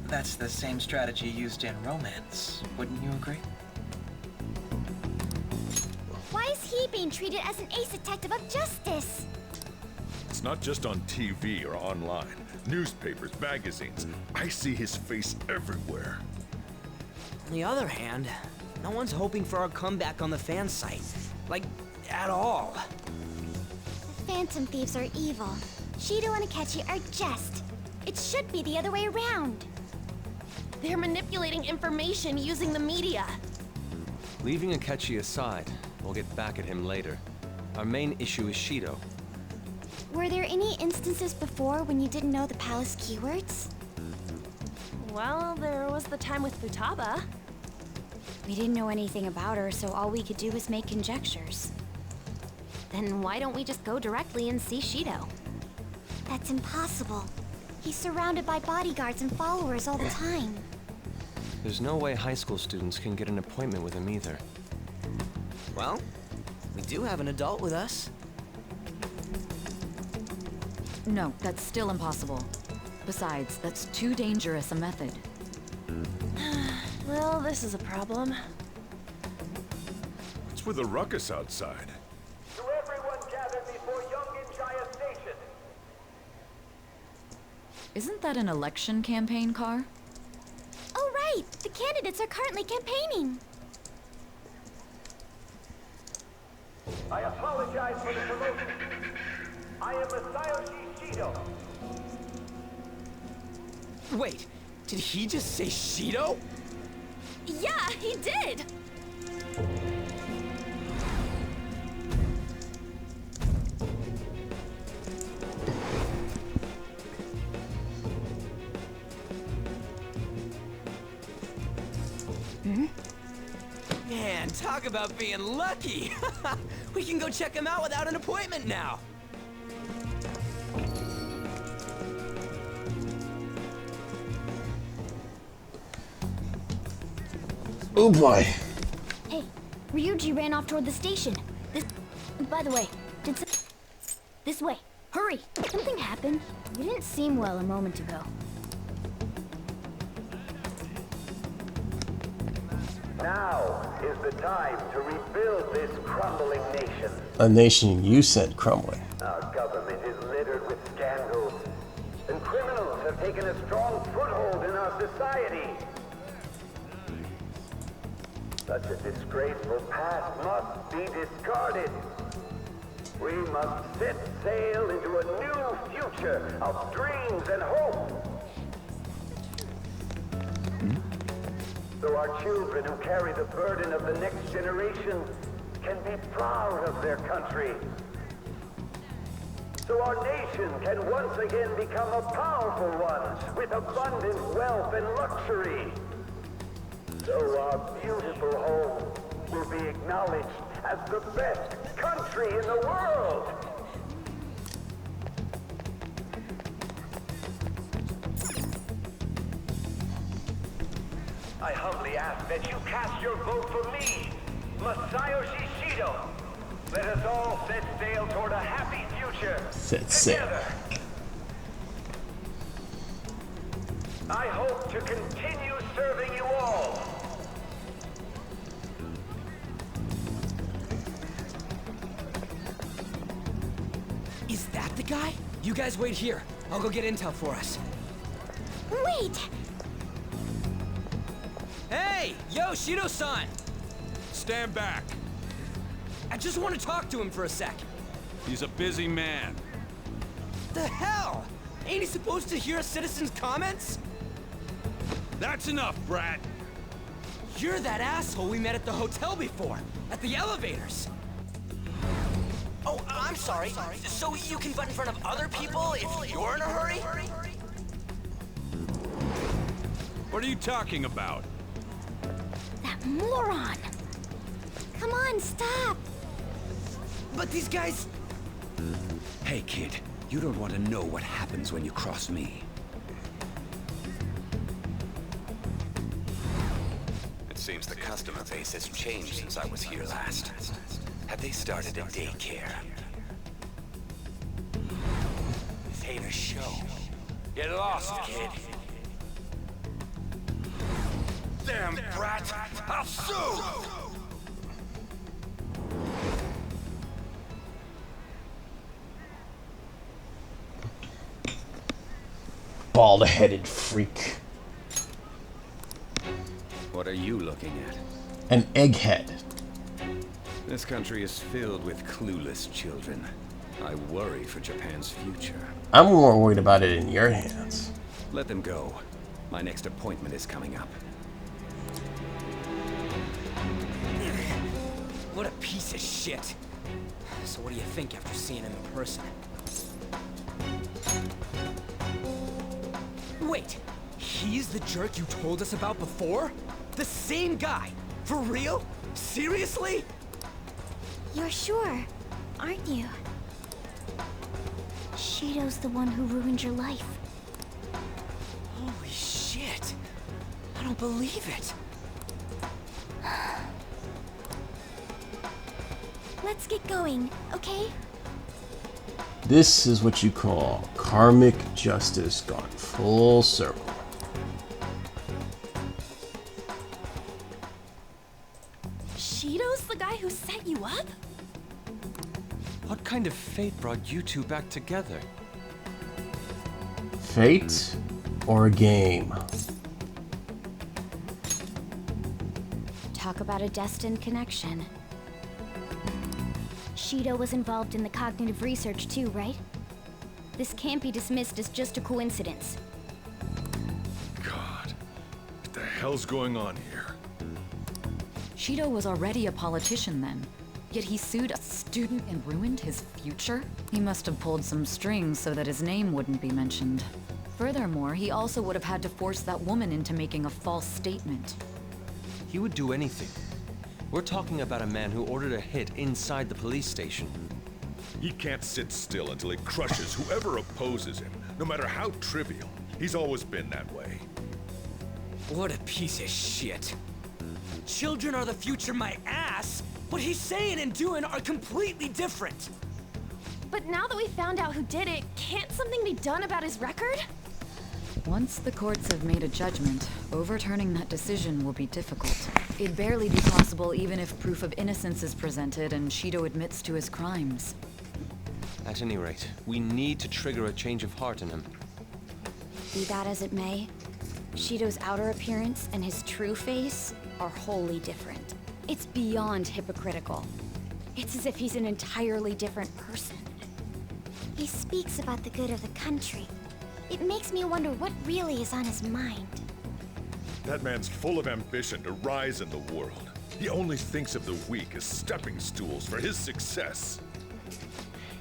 That's the same strategy used in romance, wouldn't you agree? Why is he being treated as an ace detective of justice? It's not just on TV or online. Newspapers, magazines. I see his face everywhere. On the other hand, no one's hoping for our comeback on the fan site. Like, at all. The Phantom Thieves are evil. Shido and Akechi are just. It should be the other way around. They're manipulating information using the media. Leaving Akechi aside, we'll get back at him later. Our main issue is Shido. Were there any instances before when you didn't know the palace keywords? Well, there was the time with Futaba. We didn't know anything about her, so all we could do was make conjectures. Then why don't we just go directly and see Shido? That's impossible. He's surrounded by bodyguards and followers all the time. There's no way high school students can get an appointment with him either. Well, we do have an adult with us. No, that's still impossible. Besides, that's too dangerous a method. Well, this is a problem. What's with the ruckus outside? To everyone gathered before Yongin Jaya Station. Isn't that an election campaign car? Oh right! The candidates are currently campaigning. I apologize for the promotion. I am Masayoshi Shido. Wait, did he just say Shido? Yeah, he did! Man, talk about being lucky! We can go check him out without an appointment now! Oh boy. Hey, Ryuji ran off toward the station. By the way, this way. Hurry! Something happened. You didn't seem well a moment ago. Now is the time to rebuild this crumbling nation. A nation you said crumbling. Our government is littered with scandals, and criminals have taken a strong foothold in our society. Such a disgraceful past must be discarded. We must set sail into a new future of dreams and hope. So our children who carry the burden of the next generation can be proud of their country. So our nation can once again become a powerful one with abundant wealth and luxury. So our beautiful home will be acknowledged as the best country in the world. I humbly ask that you cast your vote for me, Masayoshi Shido. Let us all set sail toward a happy future together. I hope to continue serving you all. Is that the guy? You guys wait here. I'll go get intel for us. Wait! Hey! Hey! Yo, Shido-san! Stand back. I just want to talk to him for a sec. He's a busy man. The hell? Ain't he supposed to hear a citizen's comments? That's enough, brat. You're that asshole we met at the hotel before, at the elevators. Oh, I'm sorry. So you can butt in front of other people if you're in a hurry? What are you talking about? That moron! Come on, stop! But these guys... Hey, kid. You don't want to know what happens when you cross me. It seems the customer base has changed since I was here last. Have they started a daycare? This ain't a show. Get lost, kid. Damn brat! I'll sue! Bald-headed freak. What are you looking at? An egghead. This country is filled with clueless children. I worry for Japan's future. I'm more worried about it in your hands. Let them go. My next appointment is coming up. What a piece of shit. So what do you think after seeing him in person? Wait, he's the jerk you told us about before? The same guy? For real? Seriously? You're sure, aren't you? Shido's the one who ruined your life. Holy shit. I don't believe it. Let's get going, okay? This is what you call karmic justice gone full circle. Shido's the guy who set you up? What kind of fate brought you two back together? Fate or a game? Talk about a destined connection. Shido was involved in the cognitive research too, right? This can't be dismissed as just a coincidence. God, what the hell's going on here? Shido was already a politician then, yet he sued a student and ruined his future? He must have pulled some strings so that his name wouldn't be mentioned. Furthermore, he also would have had to force that woman into making a false statement. He would do anything. We're talking about a man who ordered a hit inside the police station. He can't sit still until he crushes whoever opposes him, no matter how trivial. He's always been that way. What a piece of shit. Children are the future, my ass! What he's saying and doing are completely different. But now that we found out who did it, can't something be done about his record? Once the courts have made a judgment, overturning that decision will be difficult. It'd barely be possible even if proof of innocence is presented and Shido admits to his crimes. At any rate, we need to trigger a change of heart in him. Be that as it may, Shido's outer appearance and his true face are wholly different. It's beyond hypocritical. It's as if he's an entirely different person. He speaks about the good of the country. It makes me wonder what really is on his mind. That man's full of ambition to rise in the world. He only thinks of the weak as stepping stools for his success.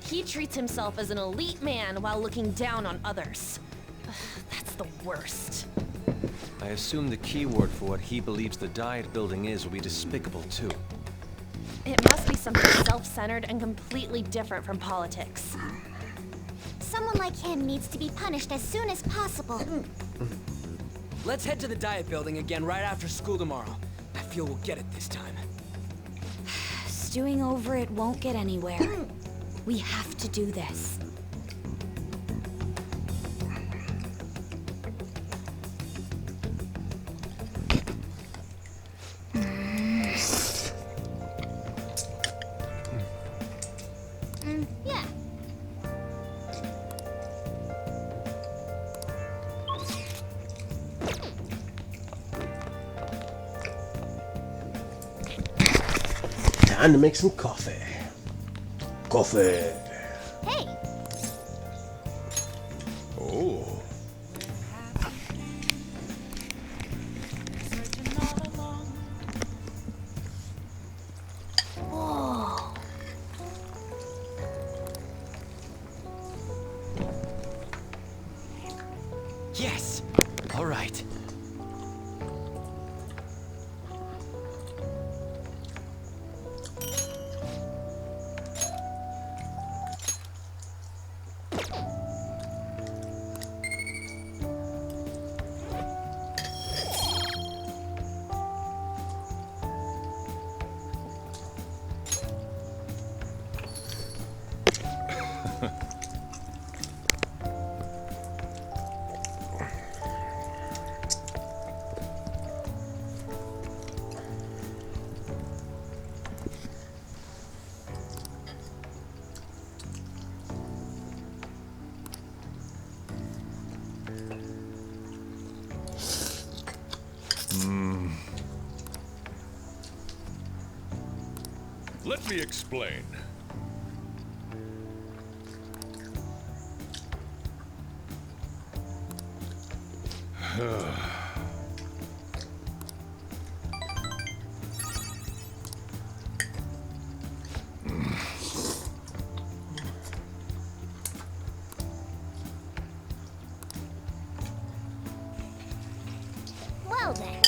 He treats himself as an elite man while looking down on others. Ugh, that's the worst. I assume the key word for what he believes the Diet building is will be despicable too. It must be something self-centered and completely different from politics. Someone like him needs to be punished as soon as possible. Let's head to the Diet building again right after school tomorrow. I feel we'll get it this time. Stewing over it won't get anywhere. We have to do this. Yeah. Time to make some coffee. Coffee. Hey, Oh. whoa. Yes! All right. Let me explain. Well then.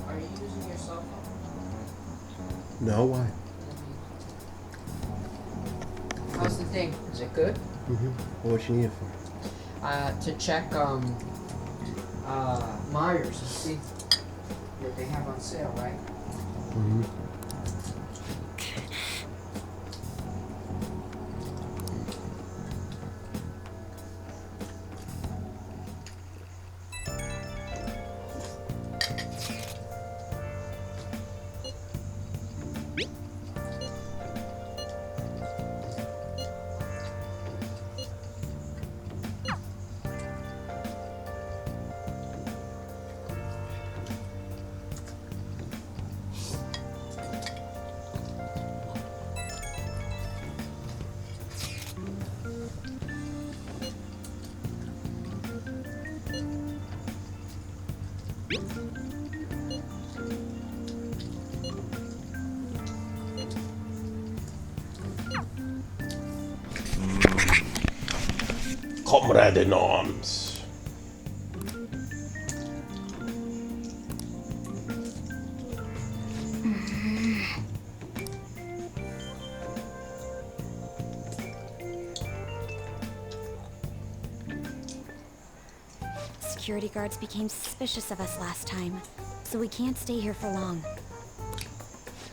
Are you using your cell phone? No, why? How's the thing? Is it good? What you need it for? To check Myers and see what they have on sale, right? Comrade in arms. Security guards became suspicious of us last time, so we can't stay here for long.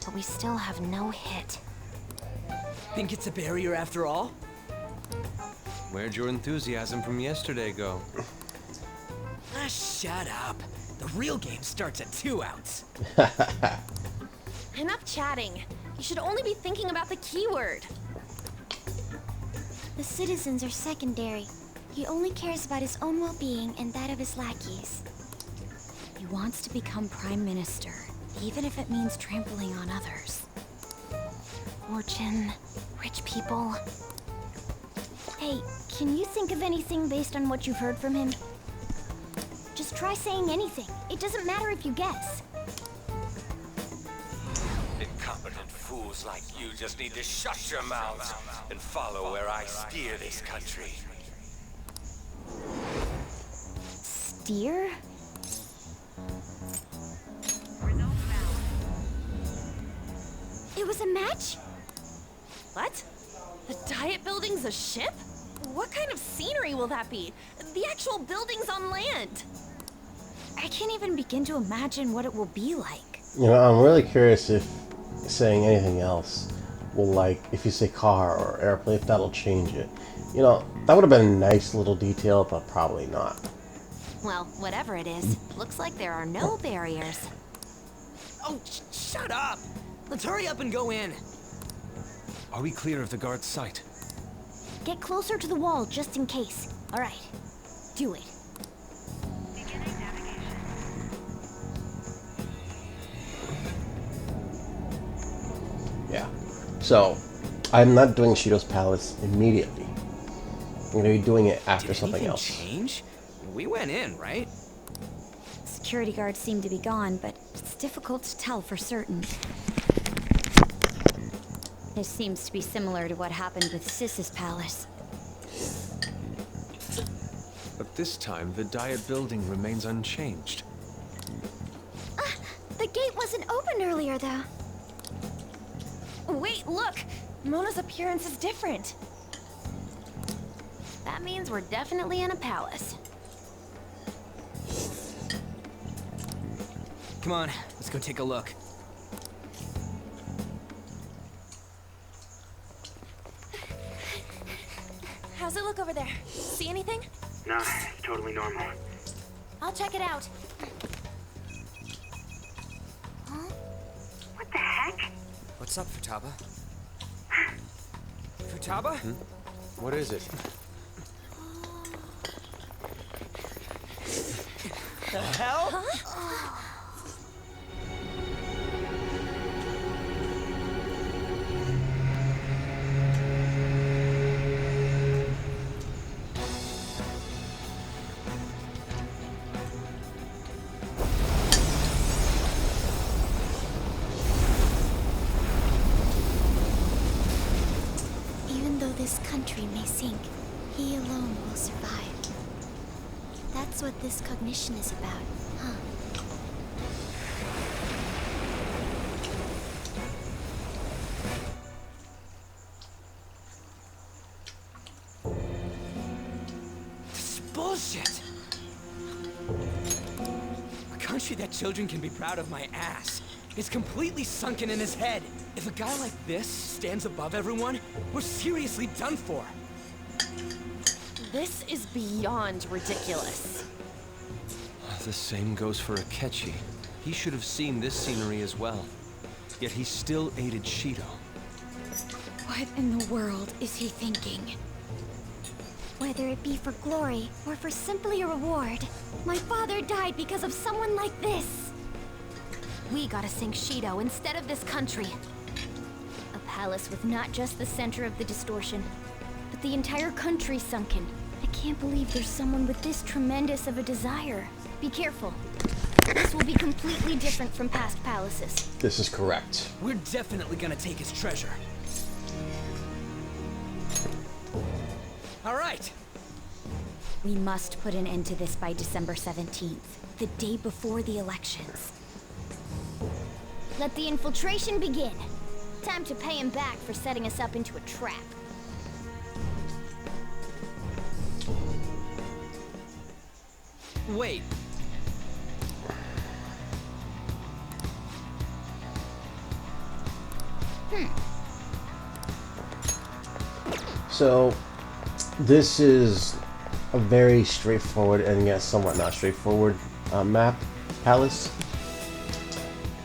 But we still have no hit. Think it's a barrier after all? Where'd your enthusiasm from yesterday go? Ah, shut up. The real game starts at 2 outs. Enough chatting. You should only be thinking about the keyword. The citizens are secondary. He only cares about his own well-being and that of his lackeys. He wants to become Prime Minister, even if it means trampling on others. Fortune, rich people. Hey, can you think of anything based on what you've heard from him? Just try saying anything. It doesn't matter if you guess. Incompetent fools like you just need to shut your mouths and follow where I steer this country. Steer? was a match? What? The Diet Building's a ship? What kind of scenery will that be? The actual building's on land. I can't even begin to imagine what it will be like. You know, I'm really curious if saying anything else will, like, if you say car or airplane, if that'll change it. You know, that would have been a nice little detail, but probably not. Well, whatever it is, looks like there are no barriers. Oh, shut up! Let's hurry up and go in. Are we clear of the guard's sight? Get closer to the wall just in case. All right, do it. Yeah. So, I'm not doing Shido's Palace immediately. I'm going to be doing it after something else. Change? We went in, right? Security guards seem to be gone, but it's difficult to tell for certain. This seems to be similar to what happened with Sis's palace. But this time, the Diet Building remains unchanged. The gate wasn't open earlier, though. Wait, look! Mona's appearance is different. That means we're definitely in a palace. Come on, let's go take a look. How's it look over there? See anything? Nah, it's totally normal. I'll check it out. Huh? What the heck? What's up, Futaba? Futaba? What is it? The hell? Huh? Even though this country may sink, he alone will survive. That's what this cognition is about, huh? This is bullshit! A country that children can be proud of my ass. It's completely sunken in his head. If a guy like this stands above everyone, we're seriously done for. This is beyond ridiculous. The same goes for Akechi. He should have seen this scenery as well. Yet he still aided Shido. What in the world is he thinking? Whether it be for glory or for simply a reward, my father died because of someone like this. We gotta sink Shido instead of this country. A palace with not just the center of the distortion, but the entire country sunken. I can't believe there's someone with this tremendous of a desire. Be careful. This will be completely different from past palaces. This is correct. We're definitely gonna take his treasure. All right. We must put an end to this by December 17th, the day before the elections. Let the infiltration begin. Time to pay him back for setting us up into a trap. Wait. So, this is a very straightforward and yet somewhat not straightforward map, palace.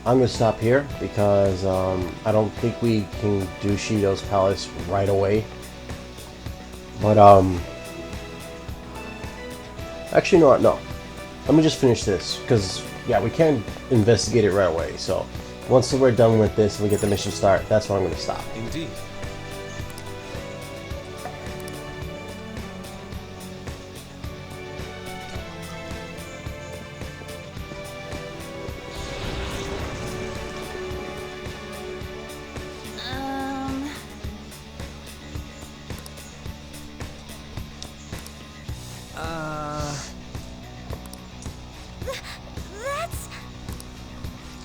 I'm going to stop here because I don't think we can do Shido's Palace right away. But, actually, no. Let me just finish this because, yeah, we can't investigate it right away. So, once we're done with this and we get the mission start, that's when I'm going to stop. Indeed.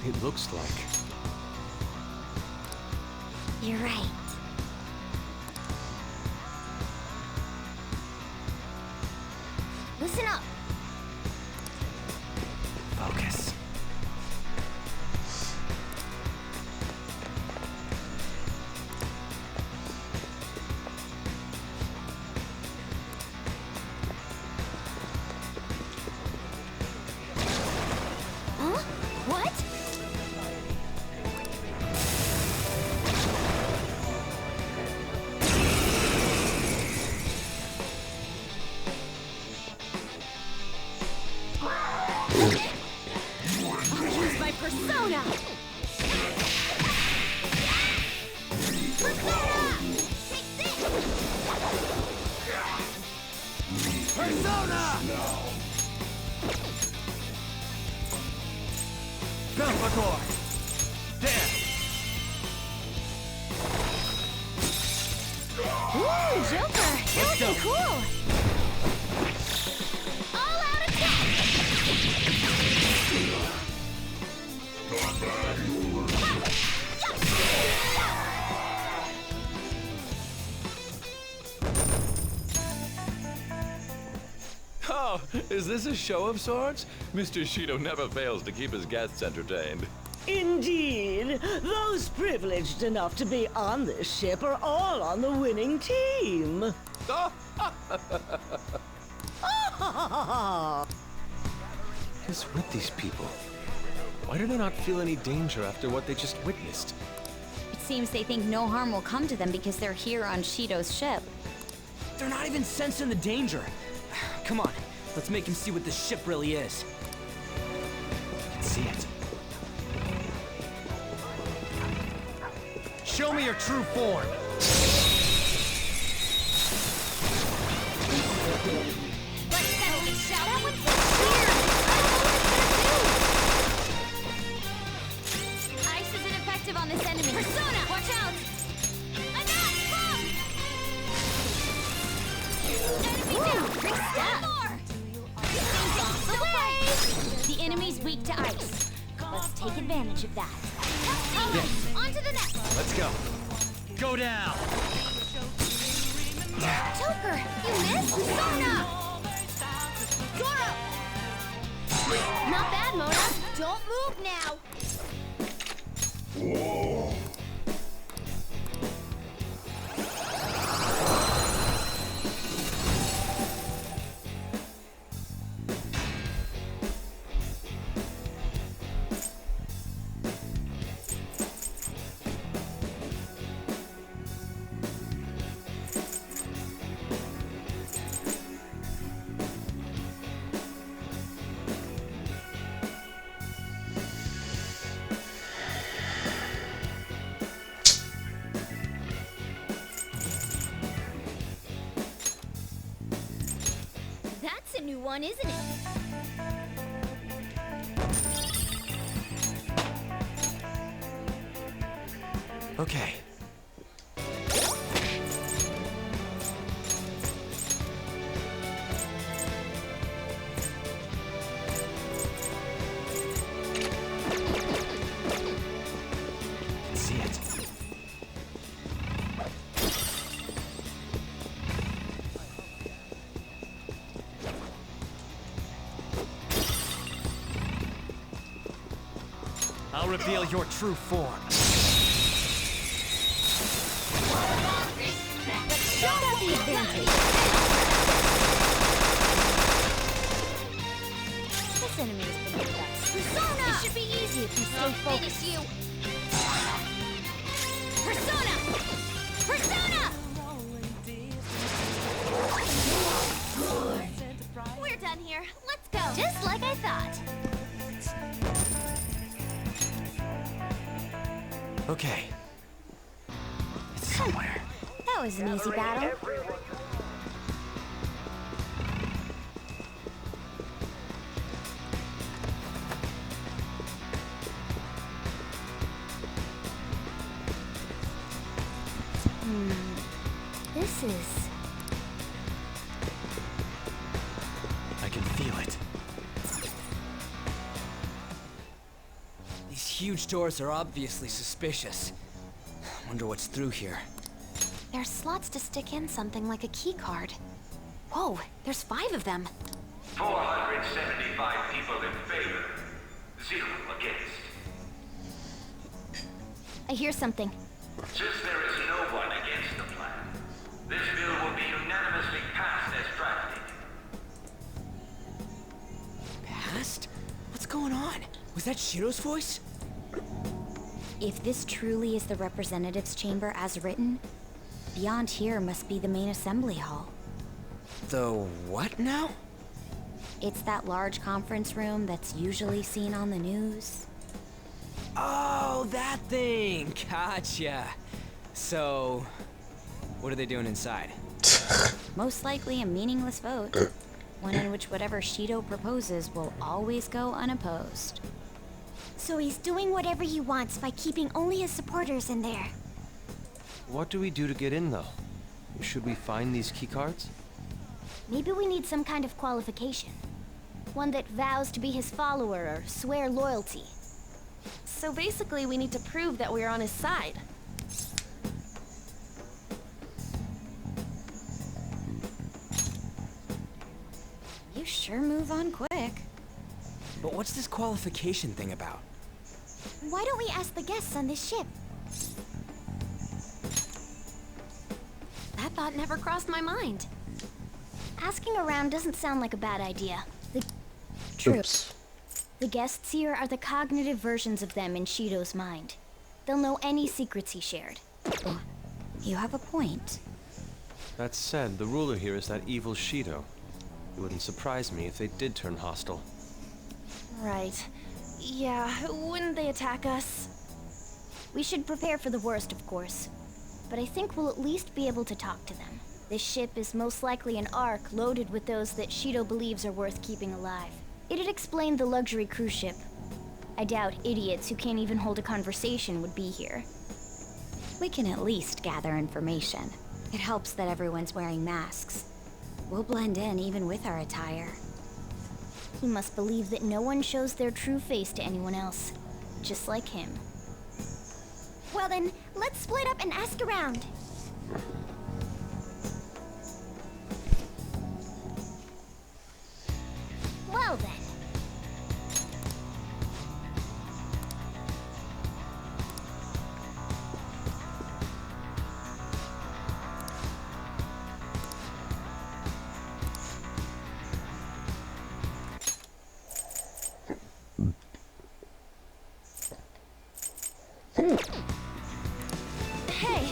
It looks like You're right. Listen up. Focus. Huh? What? I'll use my persona! Persona! Belfagor! There! Ooh, Joker! You're looking cool! All out attack! Oh, is this a show of sorts? Mr. Shido never fails to keep his guests entertained. Indeed. Those privileged enough to be on this ship are all on the winning team. What is with these people? Why do they not feel any danger after what they just witnessed? It seems they think no harm will come to them because they're here on Shido's ship. They're not even sensing the danger. Come on, let's make him see what this ship really is. I can see it. Show me your true form. Let's settle this, shall we? That one's weird! I don't know what it's gonna do! Ice is ineffective on this enemy. Persona! Watch out! Enough! Come! Enemy down! Big step! More! Things off the way! The enemy's weak to ice. Let's take advantage of that. Alright, on to the next! Let's go. Go down! Joker, you missed! Persona! Zora! Not bad, Mona. Don't move now. That's a new one, isn't it? Okay. See it. I'll reveal your true form. Let's show them the advantage. This enemy has been with us. Persona! It should be easy if you stay focused. Finish you. Persona! Persona! We're done here. Let's go. Just like I thought. Okay. It's somewhere. That was an easy battle. This is... I can feel it. These huge doors are obviously suspicious. Wonder what's through here. There's slots to stick in something like a key card. Whoa, there's 5 of them. 475 people in favor. 0 against. I hear something. Since there is no one against the plan, this bill will be unanimously passed as drafted. Passed? What's going on? Was that Shido's voice? If this truly is the representatives' chamber as written, beyond here must be the main assembly hall. The what now? It's that large conference room that's usually seen on the news. Oh, that thing! Gotcha. So, what are they doing inside? Most likely a meaningless vote. One in which whatever Shido proposes will always go unopposed. So he's doing whatever he wants by keeping only his supporters in there. What do we do to get in, though? Should we find these keycards? Maybe we need some kind of qualification. One that vows to be his follower or swear loyalty. So basically, we need to prove that we're on his side. You sure move on quick. But what's this qualification thing about? Why don't we ask the guests on this ship? That thought never crossed my mind. Asking around doesn't sound like a bad idea. Oops. The guests here are the cognitive versions of them in Shido's mind. They'll know any secrets he shared. You have a point. That said, the ruler here is that evil Shido. It wouldn't surprise me if they did turn hostile. Right. Yeah, wouldn't they attack us? We should prepare for the worst, of course. But I think we'll at least be able to talk to them. This ship is most likely an ark loaded with those that Shido believes are worth keeping alive. It'd explain the luxury cruise ship. I doubt idiots who can't even hold a conversation would be here. We can at least gather information. It helps that everyone's wearing masks. We'll blend in even with our attire. He must believe that no one shows their true face to anyone else. Just like him. Well then, let's split up and ask around. Well then. Hey! Hey!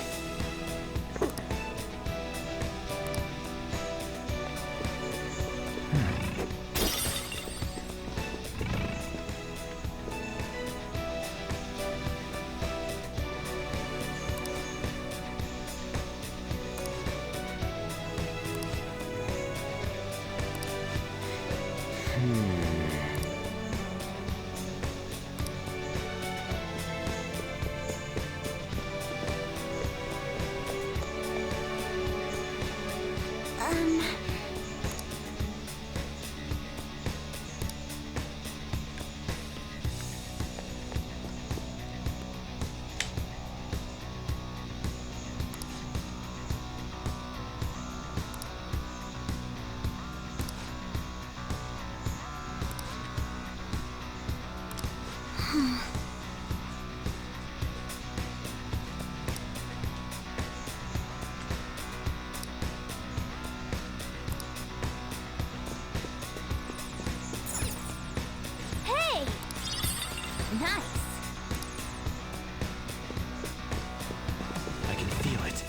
Nice. I can feel it.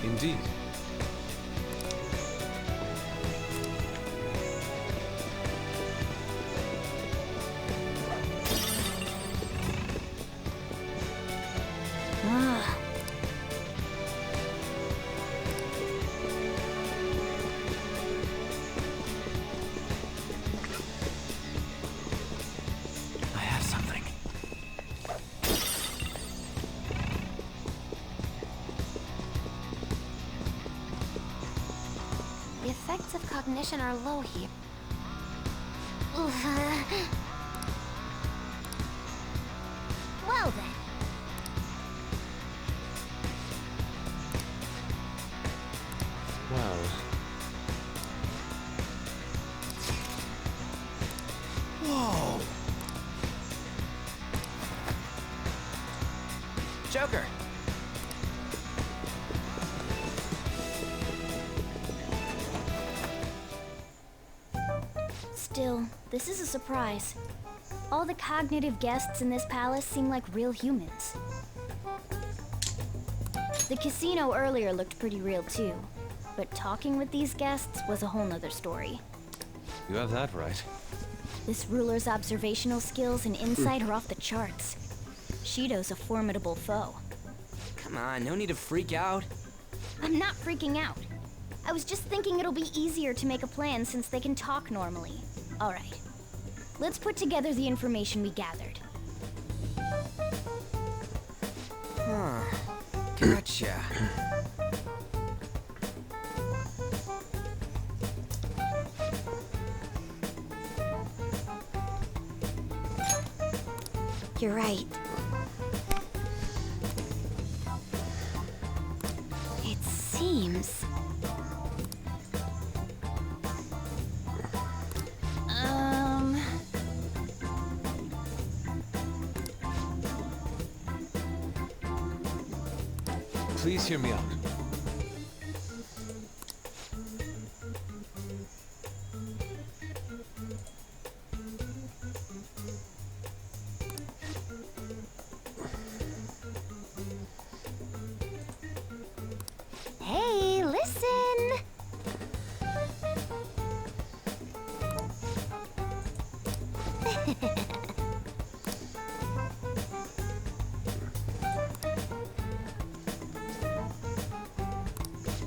Indeed. Ah. I have something. cognition are low here. Well then. Wow. Whoa! Joker! Still, this is a surprise. All the cognitive guests in this palace seem like real humans. The casino earlier looked pretty real too, but talking with these guests was a whole nother story. You have that right. This ruler's observational skills and insight are off the charts. Shido's a formidable foe. Come on, no need to freak out. I'm not freaking out. I was just thinking it'll be easier to make a plan since they can talk normally. Alright. Let's put together the information we gathered. Huh. Gotcha. You're right. It seems... Please hear me out. Hey, listen!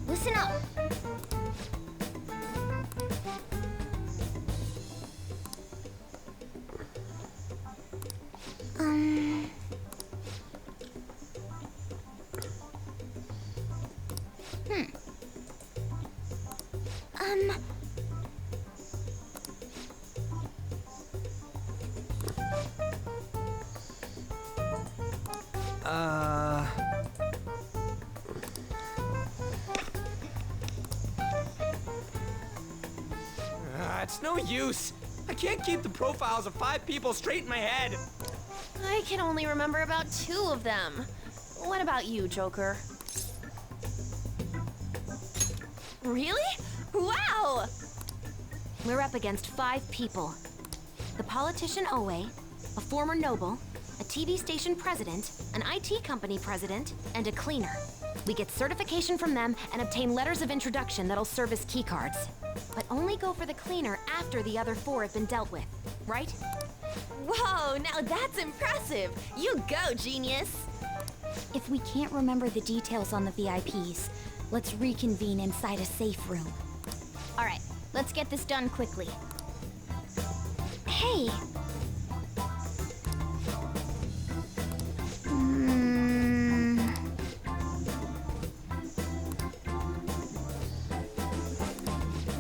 Listen up! It's no use. I can't keep the profiles of 5 people straight in my head. I can only remember about 2 of them. What about you, Joker? Really? Wow! We're up against 5 people. The politician Owe, a former noble, a TV station president, an IT company president, and a cleaner. We get certification from them and obtain letters of introduction that'll serve as keycards. But only go for the cleaner after the other 4 have been dealt with, right? Whoa, now that's impressive! You go, genius! If we can't remember the details on the VIPs, let's reconvene inside a safe room. Alright, let's get this done quickly. Hey!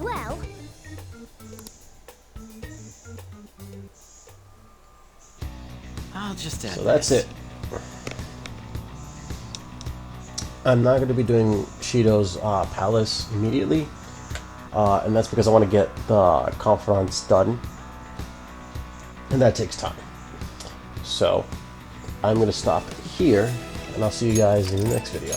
Well... I'll just add So that's it. I'm not going to be doing Shido's palace immediately, and that's because I want to get the conference done, and that takes time. So I'm going to stop here, and I'll see you guys in the next video.